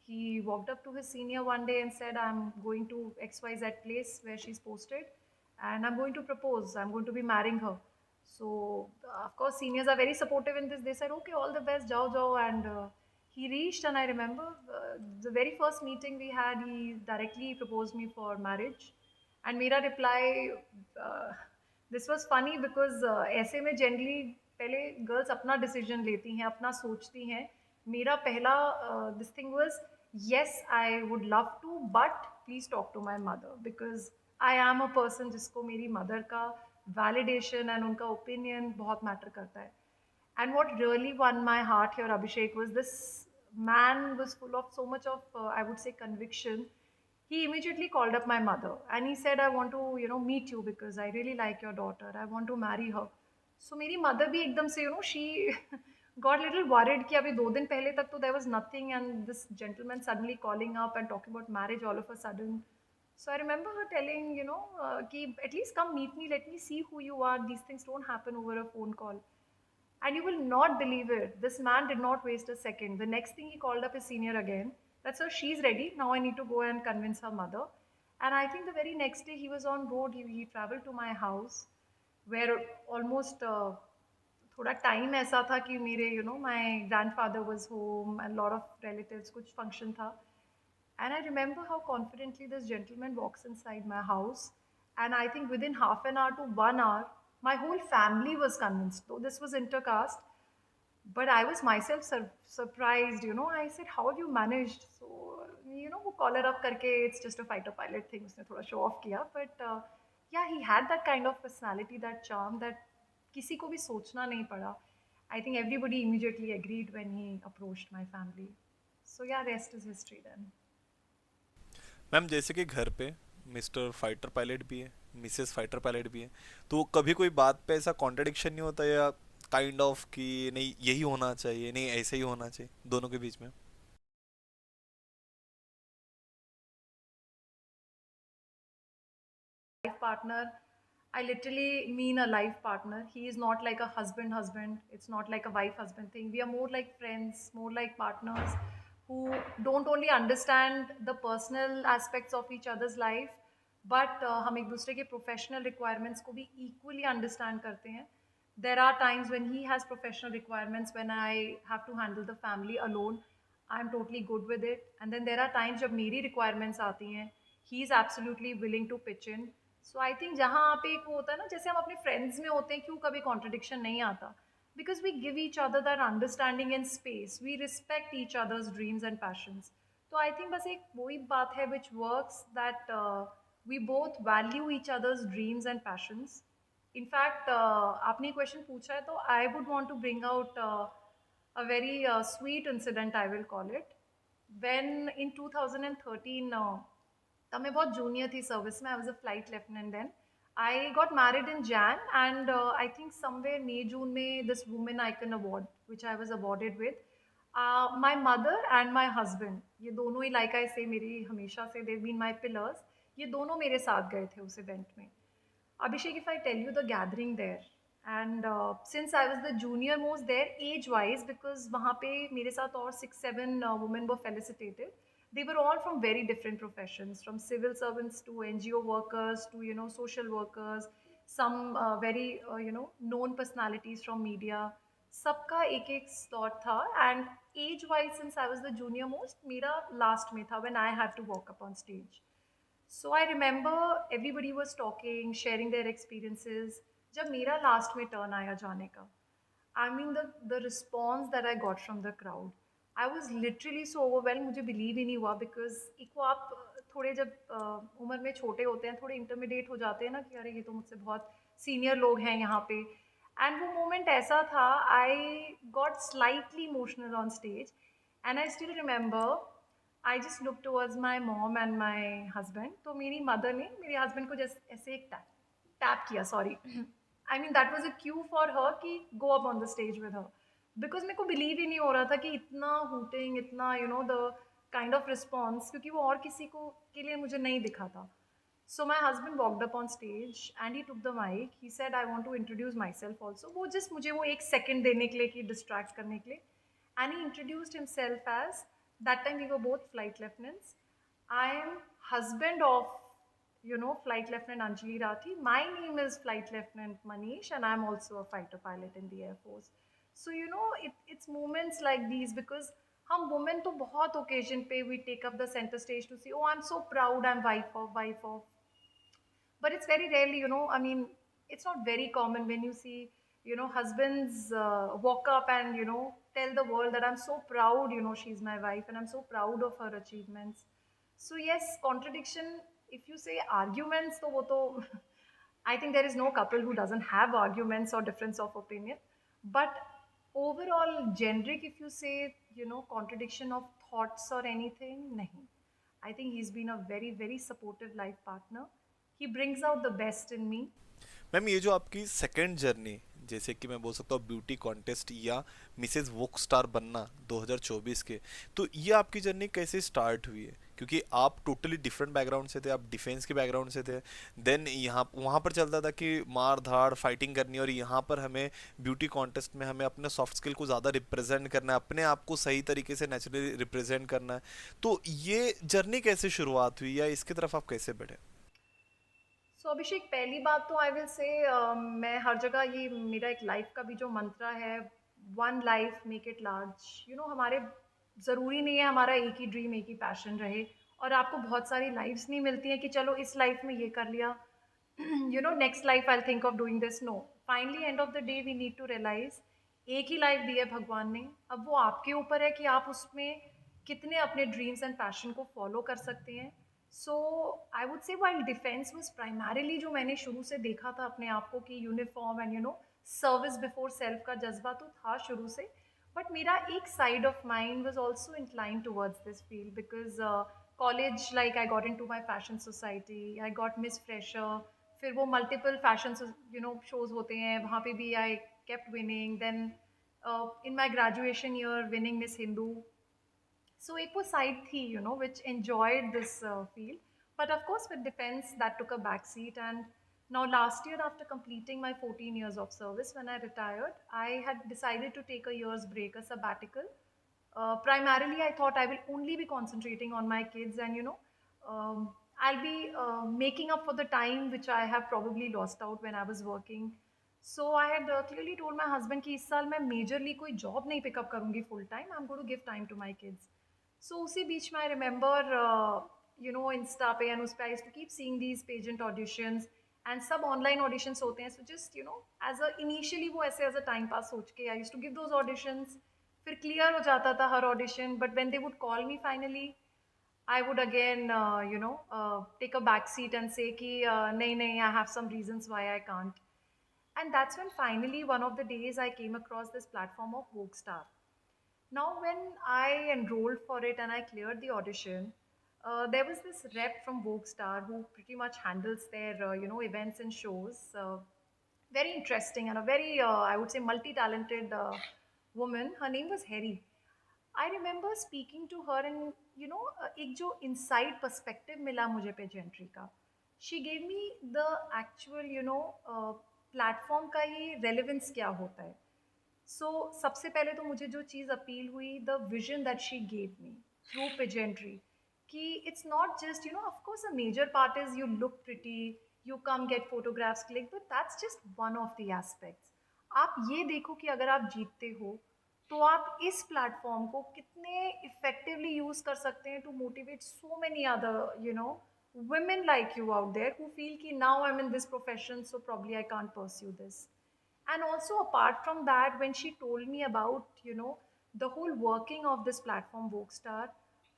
he walked up to his senior one day and said, "I'm going to XYZ place where she's posted and I'm going to propose. I'm going to be marrying her." So, of course, seniors are very supportive in this. They said, "Okay, all the best, jao jao." And he reached, and I remember the very first meeting we had, he directly proposed me for marriage. And मेरा reply, this was funny because ऐसे में generally पहले girls अपना decision लेती हैं, अपना सोचती हैं. मेरा पहला this thing was, yes, I would love to, but please talk to my mother because I am a person जिसको मेरी mother का validation and उनका opinion बहुत matter करता है. And what really won my heart here, Abhishek, was this man was full of so much of, I would say, conviction. He immediately called up my mother and he said, I want to, meet you because I really like your daughter. I want to marry her. So मेरी mother भी एकदम से, she got little worried कि अभी 2 दिन पहले तक तो there was nothing and this gentleman suddenly calling up and talking about marriage all of a sudden. So I remember her telling, कि at least come meet me, let me see who you are. These things don't happen over a phone call. And you will not believe it. This man did not waste a second. The next thing he called up his senior again. That's her, she's ready. Now I need to go and convince her mother. And I think the very next day he was on road. He traveled to my house where almost थोड़ा time ऐसा था कि मेरे my grandfather was home and lot of relatives, कुछ function था. And I remember how confidently this gentleman walks inside my house. And I think within half an hour to 1 hour, my whole family was convinced, though this was intercaste. But I was myself surprised, I said, how have you managed? So, वो collar up करके, it's just a fighter pilot thing, उसने थोड़ा show off किया. But yeah, he had that kind of personality, that charm, that किसी को भी सोचना नहीं पड़ा. I think everybody immediately agreed when he approached my family. So yeah, rest is history then. Ma'am जैसे कि घर पे मिस्टर फाइटर पायलट भी है, मिसेस फाइटर पायलट भी है, तो कभी कोई बात पे ऐसा कॉन्ट्रडिक्शन नहीं होता या काइंड ऑफ कि नहीं यही होना चाहिए, नहीं ऐसे ही होना चाहिए दोनों के बीच में? Life partner, I literally mean a life partner. He is not like a husband. It's not like a wife husband thing. We are more like friends, more like partners who don't only understand the personal aspects of each other's life, but हम एक दूसरे के professional requirements को भी equally understand करते हैं. There are times when he has professional requirements, when I have to handle the family alone, I'm totally good with it. And then there are times जब मेरी requirements आती हैं, he is absolutely willing to pitch in. So I think जहाँ पे एक वो होता है ना, जैसे हम अपने friends में होते हैं, क्यों कभी contradiction नहीं आता? Because we give each other that understanding and space. We respect each other's dreams and passions. तो I think बस एक वही बात है which works, that we both value each other's dreams and passions. In fact, आपने question पूछा है तो I would want to bring out a very sweet incident, I will call it. When in 2013, तब मैं बहुत जूनियर थी service में. I was a flight lieutenant then. I got married in Jan and I think somewhere May June में this women icon award which I was awarded with my mother and my husband, ये दोनों ही like I से मेरी हमेशा से they been my pillars. ये दोनों मेरे साथ गए थे उस इवेंट में. Abhishek, if I tell you the gathering there, and since I was the junior most there age wise, because वहाँ पे मेरे साथ और 6-7 women were felicitated. They were all from very different professions, from civil servants to NGO workers to social workers, some very known personalities from media. सबका एक एक slot था, and age wise since I was the junior most, मेरा last में था when I had to walk up on stage. So I remember everybody was talking, sharing their experiences. जब मेरा last में टर्न आया जाने का, I mean the response that I got from the crowd, I was literally so overwhelmed. मुझे believe ही नहीं हुआ because एक वो आप थोड़े जब उम्र में छोटे होते हैं, थोड़े इंटरमीडिएट हो जाते हैं ना कि अरे ये तो मुझसे बहुत सीनियर लोग हैं यहाँ पे. एंड वो मोमेंट ऐसा था, I got slightly emotional on stage. And I still remember, I just look towards my mom and my husband. तो मेरी मदर ने मेरे हस्बैंड को जैसे ऐसे एक टैप टैप किया, sorry. I mean that was a cue for her कि go up on the stage with her. Because मेरे को बिलीव ही नहीं हो रहा था कि इतना हूटिंग, इतना द काइंड ऑफ रिस्पॉन्स, क्योंकि वो और किसी को के लिए मुझे नहीं दिखा था. So my husband walked up on stage and he took the mic. He said, I want to introduce myself also. वो just मुझे वो एक second देने के लिए कि distract करने के लिए. And he introduced himself as, that time we were both flight lieutenants. I am husband of, Flight Lieutenant Anjali Rathi. My name is Flight Lieutenant Manish and I'm also a fighter pilot in the Air Force. So, it's moments like these because हम women तो बहुत occasion पे we take up the center stage to say, oh, I'm so proud, I'm wife of. but it's very rarely, I mean, it's not very common when you see, husbands walk up and, tell the world that I'm so proud, she's my wife and I'm so proud of her achievements. So yes, contradiction, if you say arguments, to wo to I think there is no couple who doesn't have arguments or difference of opinion. But overall, generic, if you say, contradiction of thoughts or anything, nahi. I think he's been a very, very supportive life partner. He brings out the best in me. Ma'am ये जो आपकी second journey, जैसे कि मैं बोल सकता हूँ beauty contest या मिसेज वोक स्टार बनना 2024 के, तो ये आपकी जर्नी कैसे स्टार्ट हुई है? क्योंकि आप टोटली डिफरेंट बैकग्राउंड से थे, आप डिफेंस के बैकग्राउंड से थे, देन यहाँ वहाँ पर चलता था कि मार धाड़ फाइटिंग करनी, और यहाँ पर हमें ब्यूटी कॉन्टेस्ट में हमें अपने सॉफ्ट स्किल को ज़्यादा रिप्रेजेंट करना है, अपने आप को सही तरीके से नेचुरली रिप्रेजेंट करना है। तो ये जर्नी कैसे शुरुआत हुई या इसकी तरफ आप कैसे बढ़े? सो अभिषेक, पहली बात तो आई विल से, मैं हर जगह, ये मेरा एक लाइफ का भी जो मंत्रा है, one life make it large. हमारे ज़रूरी नहीं है हमारा एक ही ड्रीम, एक ही पैशन रहे, और आपको बहुत सारी लाइफ्स नहीं मिलती हैं कि चलो इस लाइफ में ये कर लिया, next life I think of doing this. No, finally end of the day we need to realise एक ही लाइफ दी है भगवान ने। अब वो आपके ऊपर है कि आप उसमें कितने अपने ड्रीम्स एंड पैशन को फॉलो कर सकते हैं। So I would say while defence was primarily, जो मैंने शुरू से देखा था अपने आप को कि uniform and service before self का जज्बा तो था शुरू से। बट मेरा एक side of mind was also inclined towards this field because college, like I got into my fashion society, I got miss fresher, फिर वो मल्टीपल फैशन शोज होते हैं, वहाँ पे भी I kept winning, then in my graduation year winning Miss Hindu. So एक वो side थी, which enjoyed this field. But of course, with defense, that took a backseat. And now last year, after completing my 14 years of service, when I retired, I had decided to take a year's break, a sabbatical. Primarily, I thought I will only be concentrating on my kids, and I'll be making up for the time which I have probably lost out when I was working. So I had clearly told my husband कि इस साल मैं majorly कोई job नहीं pick up करूँगी full time. I'm going to give time to my kids. So उसी बीच में I remember, Insta पे and उस पे I used to keep seeing these pageant auditions, and सब online auditions होते हैं. So just, as a initially वो ऐसे as a time pass सोच के I used to give those auditions. फिर clear हो जाता था हर audition, but when they would call me finally, I would again, take a back seat and say कि नहीं नहीं, I have some reasons why I can't. And that's when finally one of the days I came across this platform of Vogue Star. Now, when I enrolled for it and I cleared the audition, there was this rep from Vogue Star who pretty much handles their, events and shows. Very interesting and a very, I would say, multi-talented woman. Her name was Harry. I remember speaking to her and, एक जो inside perspective मिला मुझे pageantry का. She gave me the actual, platform का ये relevance क्या होता है. सो सबसे पहले तो मुझे जो चीज़ अपील हुई, the vision that she gave me through pageantry, कि it's not just, of course a major part is you look pretty, you come get photographs click, but that's just one of the aspects. आप ये देखो कि अगर आप जीतते हो तो आप इस प्लेटफॉर्म को कितने इफेक्टिवली यूज़ कर सकते हैं to motivate so many other, women like you out there who feel कि now I'm in this profession, so probably I can't pursue this. And also apart from that, when she told me about, the whole working of this platform Vogue Star,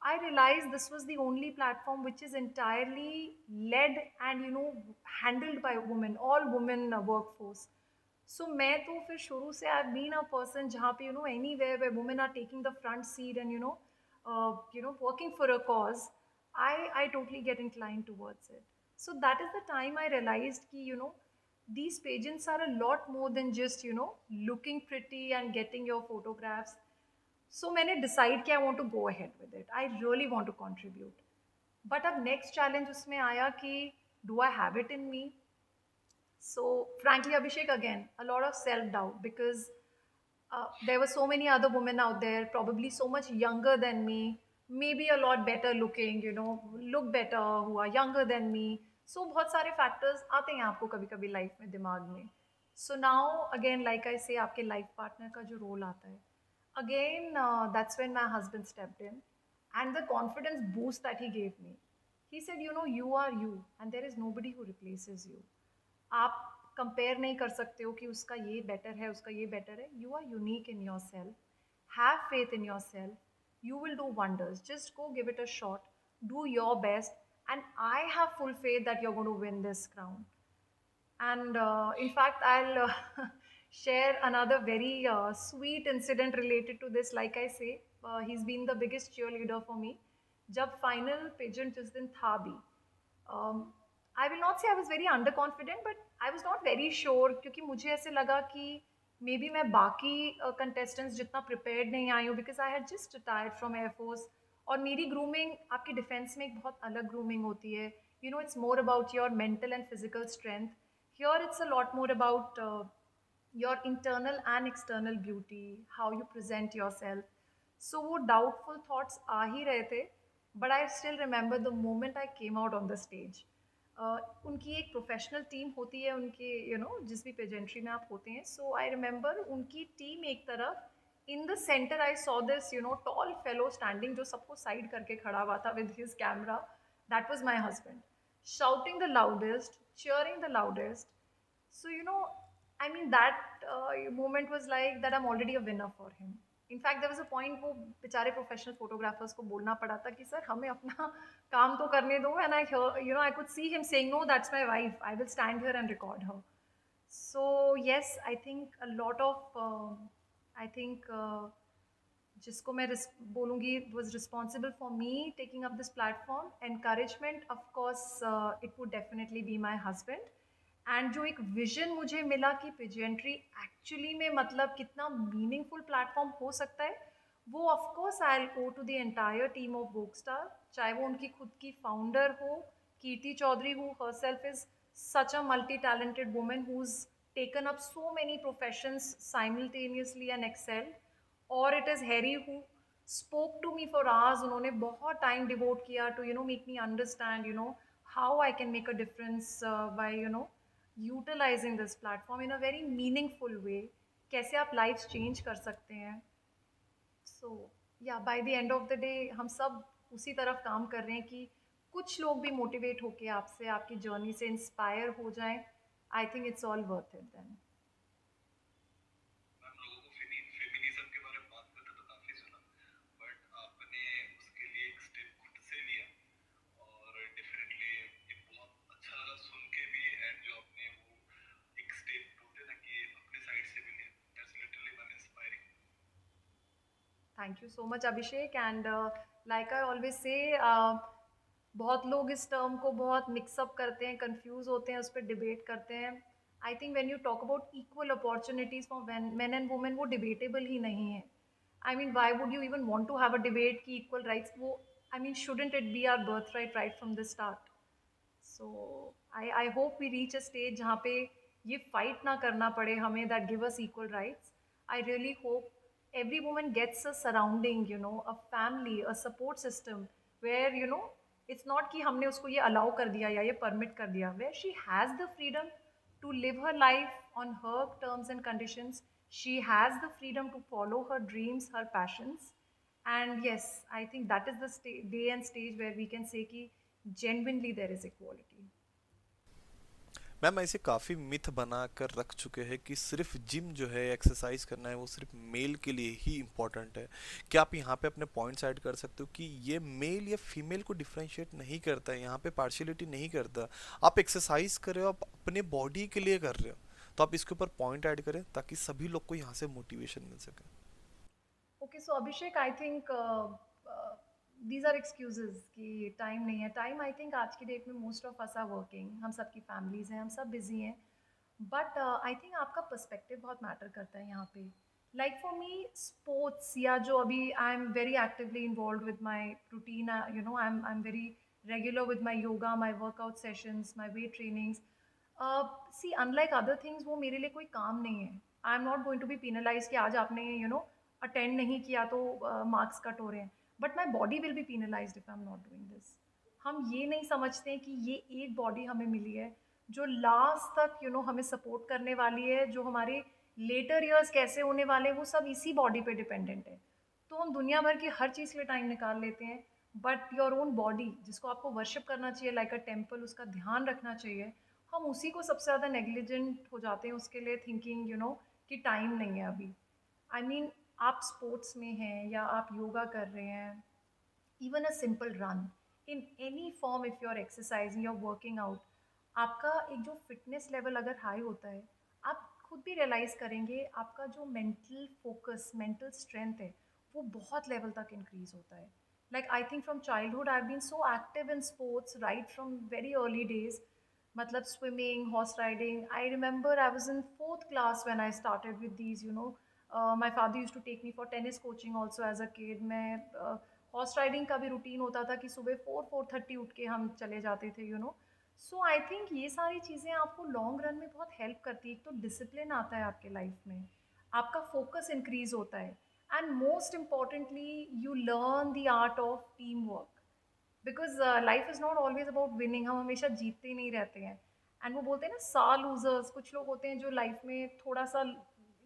I realized this was the only platform which is entirely led and, handled by women, all women workforce. So मैं तो फिर शुरू से I've been a person जहाँ पे, anywhere where women are taking the front seat and, working for a cause, I totally get inclined towards it. So that is the time I realized कि, these pageants are a lot more than just, looking pretty and getting your photographs. So मैंने decide कि I want to go ahead with it. I really want to contribute. But अब next challenge उसमें आया कि do I have it in me? So frankly, Abhishek, again, a lot of self-doubt because there were so many other women out there, probably so much younger than me, maybe a lot better looking, look better, who are younger than me. So बहुत सारे factors आते हैं आपको कभी कभी life में दिमाग में. So now again, like I say, आपके life partner का जो role आता है. Again, that's when my husband stepped in, and the confidence boost that he gave me. He said, you know, you are you and there is nobody who replaces you. आप compare नहीं कर सकते हो कि उसका ये बेटर है, उसका ये बेटर है. You are unique in your self. Have faith in your self. You will do wonders. Just go give it a shot. Do your best. And I have full faith that you're going to win this crown. And in fact, I'll share another very sweet incident related to this. Like I say, he's been the biggest cheerleader for me. जब final pageant जिस दिन था भी, I will not say I was very underconfident, but I was not very sure क्योंकि मुझे ऐसे लगा कि मे बी मैं बाकी contestants जितना prepared नहीं आई हूँ because I had just retired from Air Force. और मेरी grooming आपकी defense में एक बहुत अलग grooming होती है. You know, it's more about your mental and physical strength. Here it's a lot more about your internal and external beauty, how you present yourself. So वो doubtful thoughts आ ही रहे थे, but I still remember the moment I came out on the stage. उनकी एक professional team होती है उनके जिस भी पेजेंट्री में आप होते हैं. सो आई रिमेंबर उनकी टीम एक तरफ, in the centre I saw this tall fellow standing जो सबको साइड करके खड़ा हुआ था with his camera. That was my husband, shouting the loudest, cheering the loudest. So, I mean, that moment was like that I'm already a winner for him. In fact, there was a point वो बेचारे professional photographers को बोलना पड़ा था कि sir हमें अपना काम तो करने दो. And I could see him saying no that's my wife, I will stand here and record her. So yes, I think a lot of I think जिसको मैं बोलूँगी was responsible for me taking up this platform. Encouragement, of course, it would definitely be my husband. And जो एक vision मुझे मिला कि pageantry actually में मतलब कितना मीनिंगफुल प्लेटफॉर्म हो सकता है, वो of course I will go to the entire team of Woke Star. चाहे वो उनकी खुद की फाउंडर हो Kirti Chaudhary, who herself is such a multi talented women who is taken up so many professions simultaneously and excel, और it is Harry who spoke to me for hours. उन्होंने बहुत time devote किया to make me understand how I can make a difference by utilizing this platform in a very meaningful way. कैसे आप lives change कर सकते हैं. So yeah, by the end of the day हम सब उसी तरफ काम कर रहे हैं कि कुछ लोग भी मोटिवेट होके आपसे आपकी जर्नी से इंस्पायर हो जाएं. I think it's all worth it then. Ma'am, लोगों को फेमिनिज्म के बारे में बात करते तो काफी सुना, बट आपने उसके लिए एक स्टेप खुद से लिया और डेफिनेटली ये बहुत अच्छा लगा सुन के भी. एंड जो आपने वो एक स्टेप बोलते ना कि अपने साइड से भी लिया, that's literally one inspiring. Thank you so much Abhishek. And like I always say, बहुत लोग इस टर्म को बहुत मिक्सअप करते हैं, कंफ्यूज होते हैं, उस पर डिबेट करते हैं. I think when you talk about equal opportunities for men and women, वो डिबेटेबल ही नहीं है. I mean why would you even want to have a debate कि इक्वल राइट्स, वो I mean shouldn't it be our birth right from the start. So I hope we reach a stage जहाँ पे ये fight ना करना पड़े हमें, that give us equal rights. I really hope every woman gets a surrounding, a family, a support system where it's not कि हमने उसको ये allow कर दिया या ये permit कर दिया, where she has the freedom to live her life on her terms and conditions. She has the freedom to follow her dreams, her passions. And yes, I think that is the day and stage where we can say कि genuinely there is equality. Ma'am ऐसे काफ़ी myth बना कर रख चुके हैं कि सिर्फ जिम जो है एक्सरसाइज करना है वो सिर्फ मेल के लिए ही इम्पोर्टेंट है. क्या आप यहाँ पे अपने पॉइंट्स ऐड कर सकते हो कि ये मेल या फीमेल को डिफरेंशिएट नहीं करता है, यहाँ पे पार्शियलिटी नहीं करता. आप एक्सरसाइज कर रहे हो, आप अपने बॉडी के लिए कर रहे हो, तो आप इसके ऊपर पॉइंट ऐड करें ताकि सभी लोग को यहाँ से मोटिवेशन मिल सके. Okay, so Abhishek, I think these are excuses कि टाइम नहीं है. टाइम आई थिंक आज की डेट में most of us are working, हम सबकी फैमिलीज हैं, हम सब बिजी हैं. बट आई थिंक आपका पर्सपेक्टिव बहुत मैटर करता है यहाँ पे. लाइक फॉर मी स्पोर्ट्स, या जो अभी I am very actively involve with my routine, I am very regular with my yoga, my workout sessions, my weight trainings. See unlike other things, वो मेरे लिए कोई काम नहीं है. I am not going to be penalise कि आज आपने अटेंड नहीं किया तो मार्क्स कट हो रहे हैं. But my body will be penalized if I am not doing this. हम ये नहीं समझते हैं कि ये एक बॉडी हमें मिली है जो लास्ट तक हमें सपोर्ट करने वाली है, जो हमारे लेटर ईयर्स कैसे होने वाले हैं वो सब इसी बॉडी पे डिपेंडेंट है. तो हम दुनिया भर की हर चीज़ के लिए टाइम निकाल लेते हैं, बट योर ओन बॉडी जिसको आपको वर्शिप करना चाहिए लाइक अ टेम्पल, उसका ध्यान रखना चाहिए, हम उसी को सबसे ज़्यादा नेग्लिजेंट हो जाते हैं उसके लिए, थिंकिंग कि टाइम नहीं है अभी। आई मीन आप स्पोर्ट्स में हैं या आप योगा कर रहे हैं, even a simple run in any form, if you're exercising, you're working out, आपका एक जो फिटनेस लेवल अगर हाई होता है, आप खुद भी रियलाइज़ करेंगे आपका जो मेंटल फोकस, मेंटल स्ट्रेंथ है, वो बहुत लेवल तक इंक्रीज होता है। Like I think from childhood I have been so active in sports right from very early days, मतलब swimming, horse riding. I remember I was in fourth class when I started with these my father used to take me for tennis coaching also as a kid. मैं horse riding का भी routine होता था कि सुबह 4-4:30 उठ के हम चले जाते थे सो आई थिंक ये सारी चीज़ें आपको लॉन्ग रन में बहुत हेल्प करती है। एक तो डिसिप्लिन आता है आपके लाइफ में, आपका फोकस इंक्रीज होता है, and most importantly you learn the art of team work, because life is not always about winning. हम हमेशा जीतते ही नहीं रहते हैं, एंड वो बोलते हैं ना सा लूजर्स, कुछ लोग होते हैं जो लाइफ में थोड़ा सा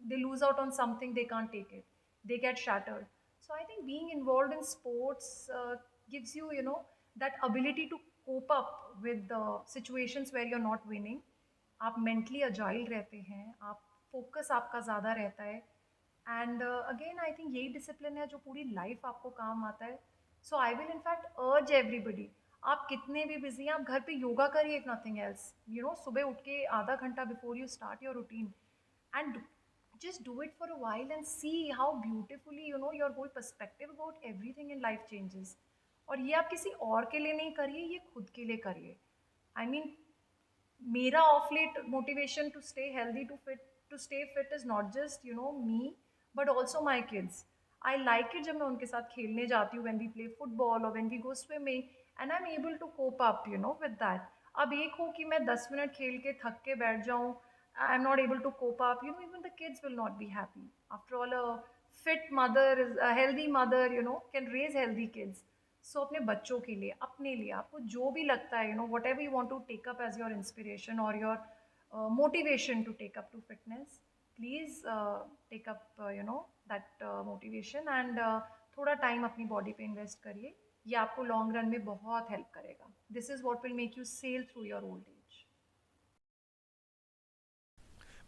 they lose out on something, they can't take it, they get shattered. So I think being involve in sports gives you that ability to cope up with the situations where you're not winning। आप mentally agile रहते हैं, आप focus आपका ज़्यादा रहता है, and again I think यही discipline है जो पूरी लाइफ आपको काम आता है। सो आई विल इनफैक्ट अर्ज एवरीबडी, आप कितने भी बिजी हैं, आप घर पे योगा करिए, इफ नथिंग एल्स, सुबह उठ के आधा घंटा before you start your routine, and just do it for a while and see how beautifully your whole perspective about everything in life changes। और ये आप किसी और के लिए नहीं करिए, ये खुद के लिए करिए। आई मीन मेरा of late motivation to stay healthy, to stay fit is not just me, but also my kids. I like it जब मैं उनके साथ खेलने जाती हूँ, व्हेन वी प्ले फुटबॉल और when we go swimming, and I am able to cope up with that. अब एक हो कि मैं 10 मिनट खेल के थक के बैठ जाऊँ, I am not able to cope up, even the kids will not be happy. After all a fit mother, a healthy mother can raise healthy kids। So अपने बच्चों के लिए, अपने लिए, आपको जो भी लगता है whatever you want to take up as your inspiration और your motivation to take up to fitness, please take up that motivation, and थोड़ा टाइम अपनी बॉडी पे इन्वेस्ट करिए। ये आपको लॉन्ग रन में बहुत हेल्प करेगा। This is what will make you sail through your old age.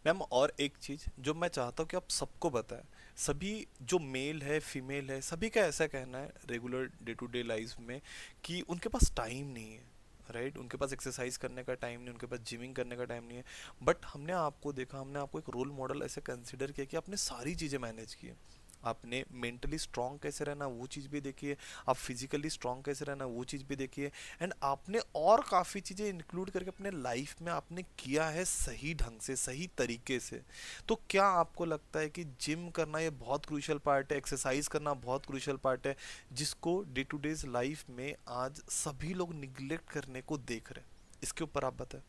Ma'am और एक चीज़ जो मैं चाहता हूँ कि आप सबको बताएं, सभी जो मेल है फीमेल है सभी का ऐसा कहना है regular day to day life में कि उनके पास टाइम नहीं है, राइट। उनके पास एक्सरसाइज करने का टाइम नहीं, उनके पास जिमिंग करने का टाइम नहीं है। बट हमने आपको देखा, हमने आपको एक रोल मॉडल ऐसे कंसिडर किया कि आपने सारी चीज़ें मैनेज की। आपने मेंटली स्ट्रांग कैसे रहना वो चीज़ भी देखिए, आप फिजिकली स्ट्रांग कैसे रहना वो चीज़ भी देखिए, एंड आपने और काफ़ी चीज़ें इंक्लूड करके अपने लाइफ में आपने किया है सही ढंग से, सही तरीके से। तो क्या आपको लगता है कि जिम करना ये बहुत क्रूशियल पार्ट है, एक्सरसाइज करना बहुत क्रूशियल पार्ट है, जिसको डे टू डेज लाइफ में आज सभी लोग निग्लेक्ट करने को देख रहे हैं? इसके ऊपर आप बताएं।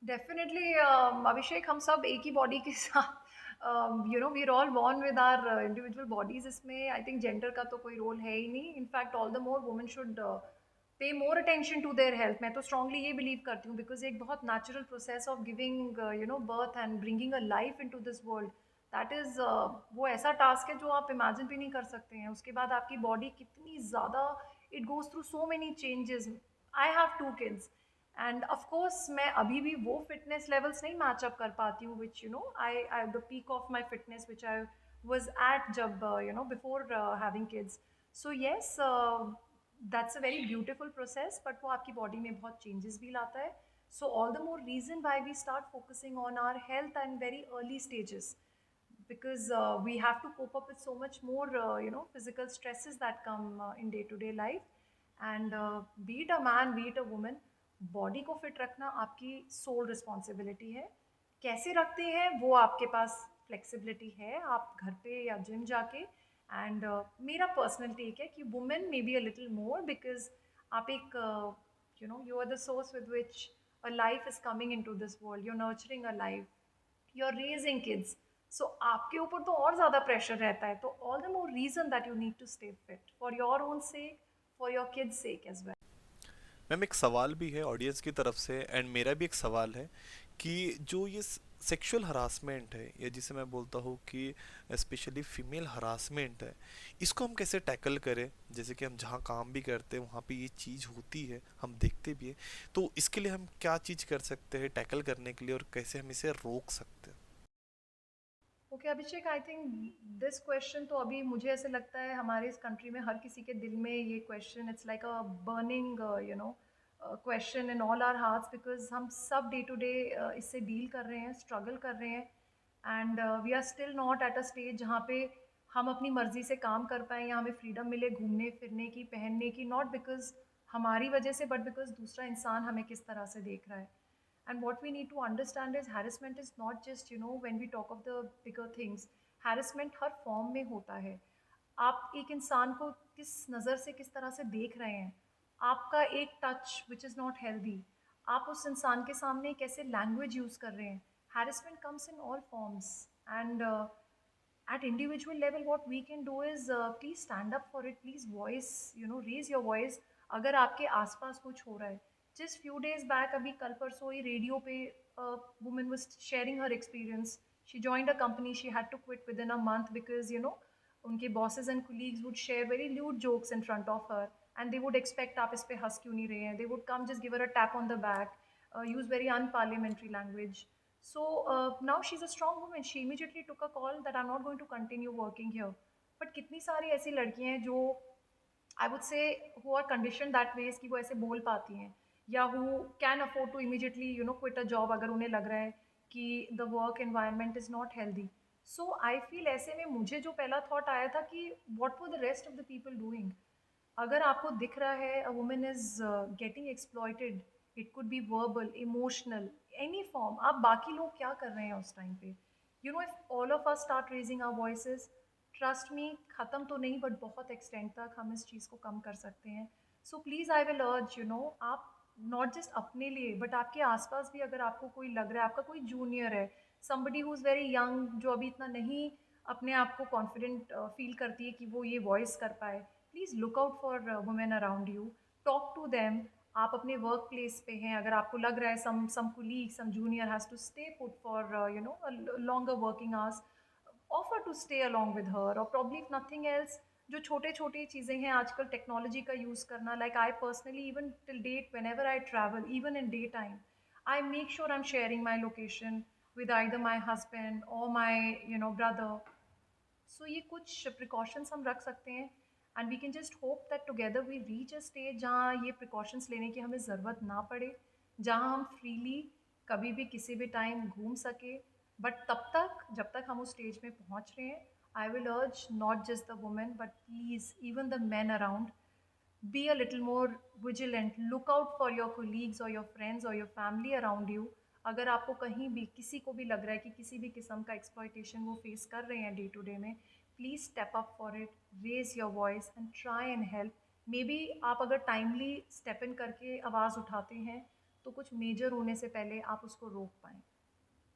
डेफिनेटली अभिषेक, हम सब एक ही बॉडी के साथ we are all born with our individual bodies. इसमें आई थिंक जेंडर का तो कोई रोल है ही नहीं। In fact all the more women should pay more attention to their health. मैं तो स्ट्रांगली ये बिलीव करती हूँ, बिकॉज एक बहुत natural process of giving birth and bringing a life into this world, that is वो ऐसा टास्क है जो आप इमेजिन भी नहीं कर सकते हैं। उसके बाद आपकी बॉडी कितनी ज़्यादा, it goes through so many changes. I have 2 kids, and of course मैं अभी भी वो फिटनेस लेवल्स नहीं मैच अप कर पाती हूँ which I the peak of my fitness which I was at जब before having kids. So yes, that's a very beautiful process, but वो आपकी बॉडी में बहुत चेंजेस भी लाता है। So all the more reason why we start focusing on our health and very early stages, because we have to cope up with so much more physical stresses that come in day to day life, and be it a man, be it a woman, body को fit रखना आपकी sole responsibility है। कैसे रखते हैं वो आपके पास flexibility है, आप घर पे या जिम जाके। एंड मेरा पर्सनल टेक है कि women may be a little more, because आप एक you are the source with which a life is coming into this world, you are nurturing a life, you are raising kids. So आपके ऊपर तो और ज़्यादा pressure रहता है, तो all the more reason that you need to stay fit for your own sake, for your kids sake as well. Ma'am एक सवाल भी है ऑडियंस की तरफ से, एंड मेरा भी एक सवाल है कि जो ये सेक्सुअल हरासमेंट है, या जिसे मैं बोलता हूँ कि स्पेशली फीमेल हरासमेंट है, इसको हम कैसे टैकल करें? जैसे कि हम जहाँ काम भी करते हैं वहाँ पे ये चीज़ होती है, हम देखते भी हैं, तो इसके लिए हम क्या चीज़ कर सकते हैं टैकल करने के लिए, और कैसे हम इसे रोक सकते हैं? Okay Abhishek, I think this question तो अभी मुझे ऐसे लगता है हमारे इस कंट्री में हर किसी के दिल में ये question, it's like a burning question in all our hearts, because हम सब डे टू डे इससे डील कर रहे हैं, स्ट्रगल कर रहे हैं, and we are still not at a stage जहाँ पे हम अपनी मर्जी से काम कर पाएँ या हमें फ्रीडम मिले घूमने फिरने की, पहनने की, नॉट बिकॉज हमारी वजह से बट बिकॉज दूसरा इंसान हमें किस तरह से देख रहा है. And what we need to understand is harassment is not just, when we talk of the bigger things, harassment her form में होता है. आप एक इंसान को किस नज़र से किस तरह से देख रहे हैं, आपका एक touch which is not healthy, आप उस इंसान के सामने कैसे लैंग्वेज यूज़ कर रहे हैं. harassment comes in all forms, and at individual level what we can do is please stand up for it, please voice, raise your voice. अगर आपके आसपास कुछ हो रहा है, just few days back, अभी कल परसों ही रेडियो पे woman was sharing her experience. She joined a company, she had to quit within a month because उनके bosses and colleagues would share very lewd jokes in front of her, and they would expect आप इस पे हंस क्यों नहीं रहे हैं, they would come just give her a tap on the back, use very unparliamentary language. So now she's a strong woman. She immediately took a call that I'm not going to continue working here. But कितनी सारी ऐसी लड़कियां हैं जो I would say who are condition that ways कि वो ऐसे बोल पाती हैं, या who can afford to immediately quit a job अगर उन्हें लग रहा है कि the work environment is not healthy. So I feel ऐसे में मुझे जो पहला थॉट आया था कि what were the rest of the people doing. अगर आपको दिख रहा है a woman is getting exploited, it could be verbal, emotional, any form, आप बाकी लोग क्या कर रहे हैं उस टाइम पे. If all of us start raising our voices, trust me, ख़त्म तो नहीं बट बहुत एक्सटेंड तक हम इस चीज़ को कम कर सकते हैं. सो प्लीज़ आई विल अर्ज, आप नॉट जस्ट अपने लिए बट आपके आसपास भी अगर आपको कोई लग रहा है, आपका कोई जूनियर है, somebody who is very young, जो अभी इतना नहीं अपने आप को कॉन्फिडेंट फील करती है कि वो ये वॉइस कर पाए, please look out for women around you, talk to them. आप अपने वर्क प्लेस पे हैं, अगर आपको लग रहा है some colleague, some junior has to stay put for longer working hours, offer to stay along with her, और प्रॉब्ली इफ नथिंग एल्स, जो छोटे छोटे चीज़ें हैं आजकल टेक्नोलॉजी का यूज़ करना, like I personally even till date whenever I travel even in day time, I make sure I am sharing my location with either my husband or my brother. So ये कुछ precautions हम रख सकते हैं, and we can just hope that together we reach a stage जहाँ ये precautions लेने की हमें ज़रूरत ना पड़े, जहाँ हम फ्रीली कभी भी किसी भी टाइम घूम सके. बट तब तक जब तक हम उस स्टेज में पहुँच रहे हैं, आई विल अर्ज not just the women but please even the men around, be a little more vigilant, look out for your colleagues or your friends or your family around you. अगर आपको कहीं भी किसी को भी लग रहा है कि किसी भी किस्म का एक्सप्लॉइटेशन वो फेस कर रहे हैं डे टू डे में, please step up for it, raise your voice and try and help. Maybe आप अगर टाइमली स्टेप इन करके आवाज़ उठाते हैं तो कुछ मेजर होने से पहले आप उसको रोक पाएँ.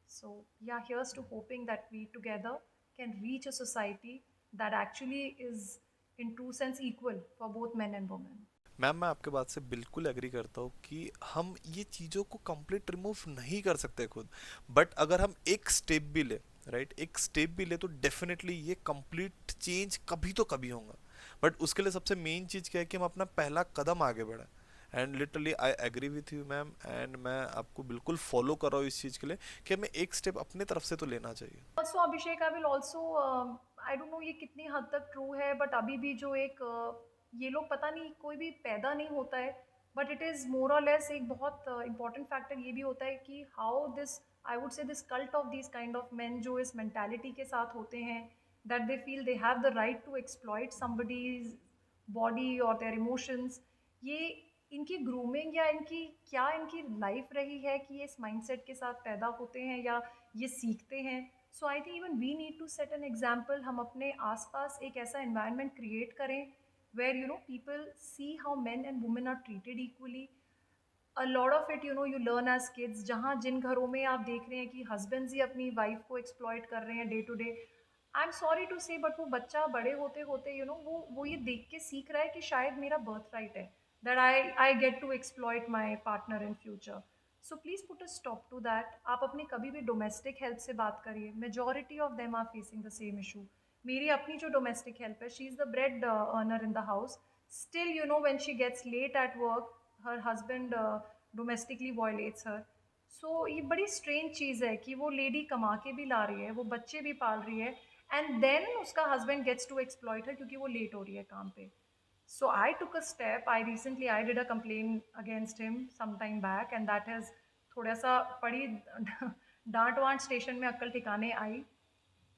So, yeah, here's to hoping that we together can reach a society that actually is in true sense equal for both men and women. Ma'am, मैं आपके बात से बिल्कुल एग्री करता हूँ कि हम ये चीज़ों को कंप्लीट रिमूव नहीं कर सकते खुद, बट अगर हम एक स्टेप भी ले, राइट, एक स्टेप भी ले, तो डेफिनेटली ये कंप्लीट चेंज कभी तो कभी होगा. बट उसके लिए सबसे मेन चीज़ क्या है कि हम अपना पहला कदम आगे बढ़ाएं. And literally I agree with you ma'am, and मैं आपको बिल्कुल फॉलो कर रहा हूँ इस चीज़ के लिए कि हमें एक स्टेप अपने तरफ से तो लेना चाहिए. Also Abhishek, I will also, I don't no ये कितनी हद तक ट्रू है, बट अभी भी जो एक ये लोग पता नहीं कोई भी पैदा नहीं होता है, बट इट इज़ मोर और लेस एक बहुत इंपॉर्टेंट फैक्टर ये भी होता है कि how this, I would say this cult of this kind of men जो इस मैंटेलिटी के साथ होते हैं, that they feel they have the right to exploit somebody's body और देयर इमोशंस. ये इनकी ग्रूमिंग या इनकी क्या इनकी लाइफ रही है कि ये इस माइंडसेट के साथ पैदा होते हैं या ये सीखते हैं. So I think even we need to set an example. हम अपने आसपास एक ऐसा एनवायरनमेंट क्रिएट करें where people see how men and women are treated equally. A lot of it you learn as kids, जहाँ जिन घरों में आप देख रहे हैं कि हस्बैंड्स ही अपनी वाइफ को एक्सप्लॉइट कर रहे हैं day to day, I am sorry to say but वो बच्चा बड़े होते होते वो ये देख के सीख रहा है कि शायद मेरा बर्थ राइट है, that I get to exploit my partner in future. So please put a stop to that. आप अपने कभी भी डोमेस्टिक हेल्प से बात करिए, majority of them are facing the same issue. मेरी अपनी जो डोमेस्टिक हेल्प है, she is the bread earner in the house. Still you know when she gets late at work, her husband domestically violates her. So ये बड़ी strange चीज़ है कि वो lady कमा के भी ला रही है, वो बच्चे भी पाल रही है, एंड देन उसका हस्बैंड गेट्स टू एक्सप्लॉइट हर क्योंकि वो लेट हो रही है काम पे। So I took a step. I did a complaint against him some time back, and that has थोड़ा सा बड़ी डांट वांट स्टेशन में अक्ल ठिकाने आई।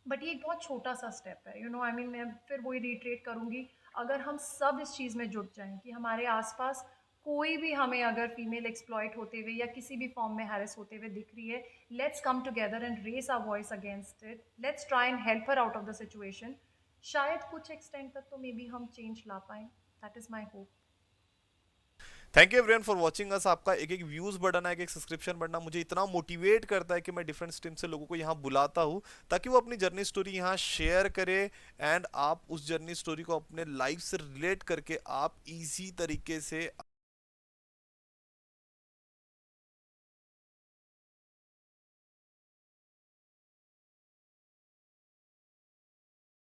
बट ये एक बहुत छोटा सा स्टेप है, आई मीन मैं फिर वही रिट्रेट करूँगी। अगर हम सब इस चीज़ में जुट जाएं कि हमारे आसपास कोई भी हमें अगर फीमेल एक्सप्लॉइट होते हुए या किसी भी फॉर्म में हैरेस होते हुए दिख रही है, let's come together and raise our voice against it. Let's try and help her out of the situation. शायद कुछ एक्सटेंट तक तो मे बी हम चेंज ला पाएँ। That is my hope. Thank you everyone for watching us. आपका एक एक views बढ़ाना, एक एक सब्सक्रिप्शन बढ़ना मुझे इतना मोटिवेट करता है कि मैं डिफरेंट स्ट्रीम से लोगों को यहाँ बुलाता हूँ ताकि वो अपनी जर्नी स्टोरी यहाँ शेयर करे, एंड आप उस जर्नी स्टोरी को अपने लाइफ से रिलेट करके आप इजी तरीके से